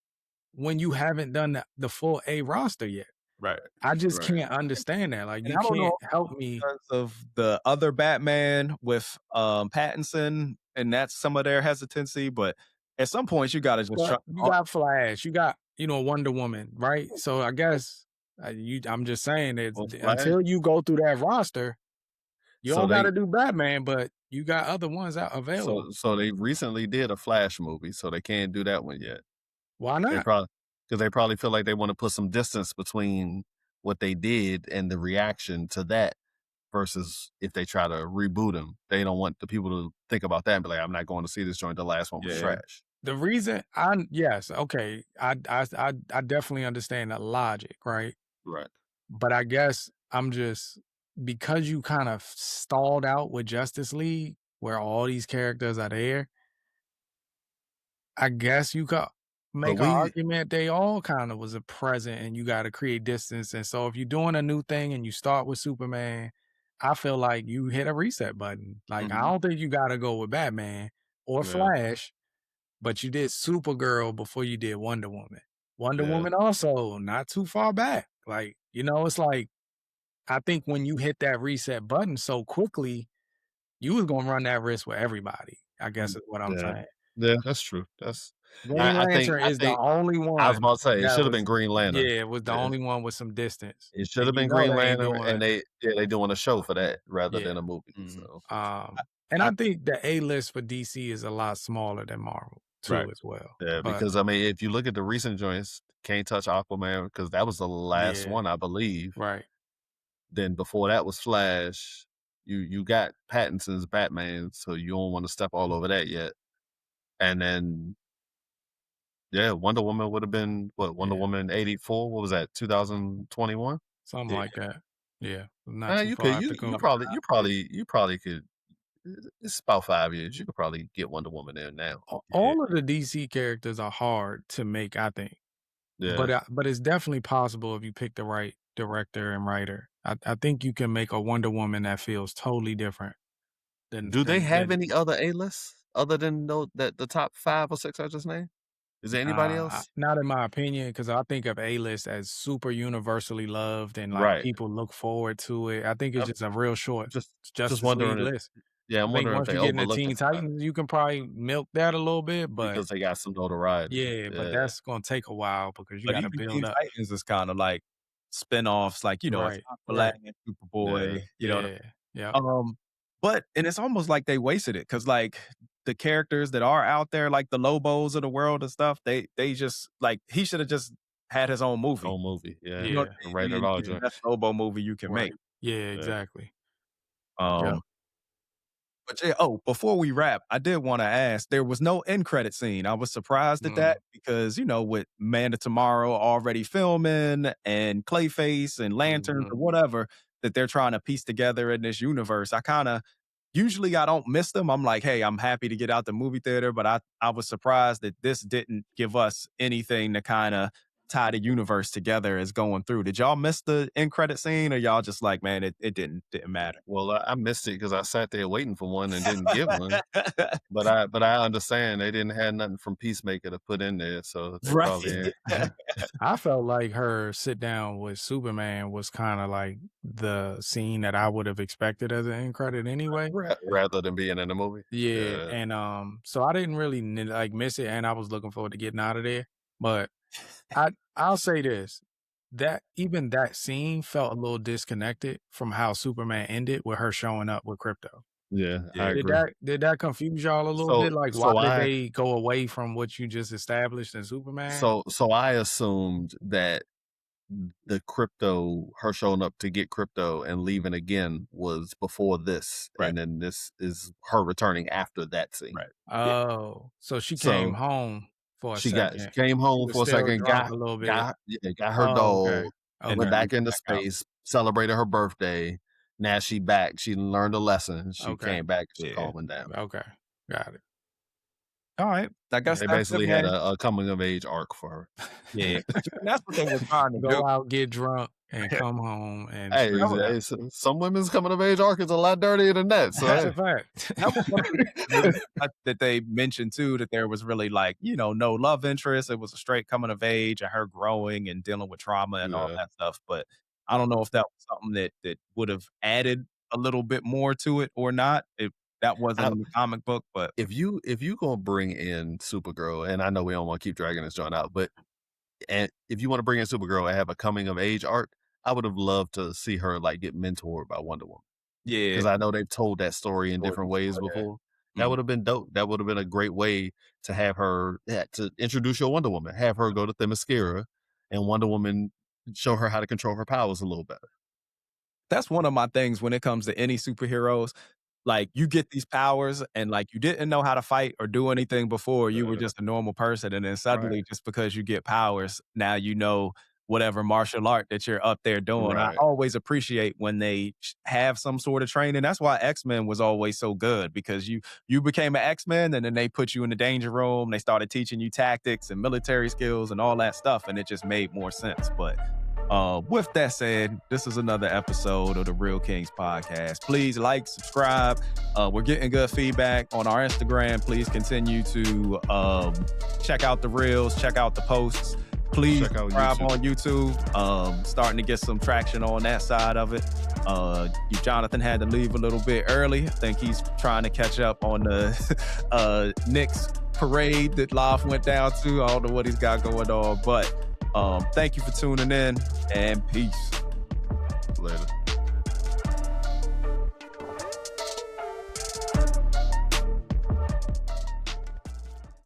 when you haven't done the full A roster yet. Right. I just can't understand that. Like, and you can't help me because of the other Batman with Pattinson, and that's some of their hesitancy. But at some point, you got to just try. You got Flash, you got Wonder Woman, right? So I guess I'm just saying that until you go through that roster, you don't got to do Batman, but you got other ones out available. So they recently did a Flash movie, so they can't do that one yet. Why not? Because they probably feel like they want to put some distance between what they did and the reaction to that versus if they try to reboot them. They don't want the people to think about that and be like, I'm not going to see this joint. The last one was trash. The reason I definitely understand the logic, right? Right. But I guess I'm just, because you kind of stalled out with Justice League, where all these characters are there, I guess you could make an argument they all kind of was a present and you got to create distance. And so if you're doing a new thing and you start with Superman, I feel like you hit a reset button. Like, I don't think you got to go with Batman or Flash, but you did Supergirl before you did Wonder Woman. Wonder Woman also not too far back. Like, it's like, I think when you hit that reset button so quickly, you was going to run that risk with everybody, I guess is what I'm saying. Yeah, that's true. Green Lantern is the only one. I was about to say, it should have been Green Lantern. Yeah, it was the only one with some distance. It should have been Green Lantern, and they doing a show for that rather than a movie. So, and I think the A-list for DC is a lot smaller than Marvel too, as well. Yeah, because I mean, if you look at the recent joints, Can't Touch Aquaman, because that was the last one, I believe. Right. Then before that was Flash. You got Pattinson's Batman, so you don't want to step all over that yet. And then, Wonder Woman would have been Wonder Woman 84. What was that? 2021, something like that. Yeah, you probably could. It's about 5 years. You could probably get Wonder Woman in now. All of the DC characters are hard to make, I think. Yeah, but it's definitely possible if you pick the right director and writer. I think you can make a Wonder Woman that feels totally different. Do they have any other A-lists other than the top 5 or 6 I just named? Is there anybody else? Not in my opinion, because I think of A-list as super universally loved and like people look forward to it. I think it's just a real short Justice League list. Yeah, I'm wondering once you get into Teen Titans, you can probably milk that a little bit, but because they got some notoriety. Yeah, but that's gonna take a while because you got to build up. Titans is kind of like spinoffs, like Aqualad and Superboy. But it's almost like they wasted it because like the characters that are out there, like the Lobos of the world and stuff, they just like he should have just had his own movie. Rated R. Best Lobo movie you can make. Yeah, exactly. But before we wrap, I did want to ask, there was no end credit scene. I was surprised at that because, with Man of Tomorrow already filming and Clayface and Lanterns or whatever that they're trying to piece together in this universe, usually I don't miss them. I'm like, hey, I'm happy to get out the movie theater, but I was surprised that this didn't give us anything to kind of tie the universe together as going through. Did y'all miss the end credit scene, or y'all just like, man, it didn't matter? Well, I missed it because I sat there waiting for one and didn't get one. But I understand they didn't have nothing from Peacemaker to put in there, so they probably. I felt like her sit down with Superman was kind of like the scene that I would have expected as an end credit anyway, rather than being in the movie. Yeah, and so I didn't really like miss it, and I was looking forward to getting out of there, but. I'll say this. even that scene felt a little disconnected from how Superman ended with her showing up with Crypto. Yeah, I agree. Did that confuse y'all a little bit? Like, why did they go away from what you just established in Superman? So I assumed that the Crypto, her showing up to get Crypto and leaving again was before this, and then this is her returning after that scene. Right. Oh, so she came home for a second. She came home for a second, got her dog, went back into space, celebrated her birthday. Now she back. She learned a lesson. She came back. She calming down. Okay, got it. All right. I guess they basically had a coming of age arc for her. Yeah, that's what they were trying to go out, get drunk, and come home. And hey, some women's coming of age arc is a lot dirtier than that. So that's a fact. That they mentioned too, that there was really like, no love interest. It was a straight coming of age and her growing and dealing with trauma and all that stuff. But I don't know if that was something that would have added a little bit more to it or not. That wasn't in the comic book, but if you gonna bring in Supergirl, and I know we don't want to keep dragging this joint out, but if you want to bring in Supergirl and have a coming of age arc, I would have loved to see her like get mentored by Wonder Woman. Yeah, because I know they've told that story in different ways before. That would have been dope. That would have been a great way to have her to introduce your Wonder Woman. Have her go to Themyscira, and Wonder Woman show her how to control her powers a little better. That's one of my things when it comes to any superheroes. Like, you get these powers and like you didn't know how to fight or do anything before. You were just a normal person, and then suddenly just because you get powers, now you know whatever martial art that you're up there doing. I always appreciate when they have some sort of training. That's why X-Men was always so good, because you became an X-Men and then they put you in the danger room. They started teaching you tactics and military skills and all that stuff, and it just made more sense. But with that said, this is another episode of the Real Kings podcast. Please like, subscribe. We're getting good feedback on our Instagram. Please continue to check out the reels, check out the posts. Please subscribe on YouTube. Starting to get some traction on that side of it. Jonathan had to leave a little bit early. I think he's trying to catch up on the Knicks parade that Loft went down to. I don't know what he's got going on, but thank you for tuning in, and peace. Later.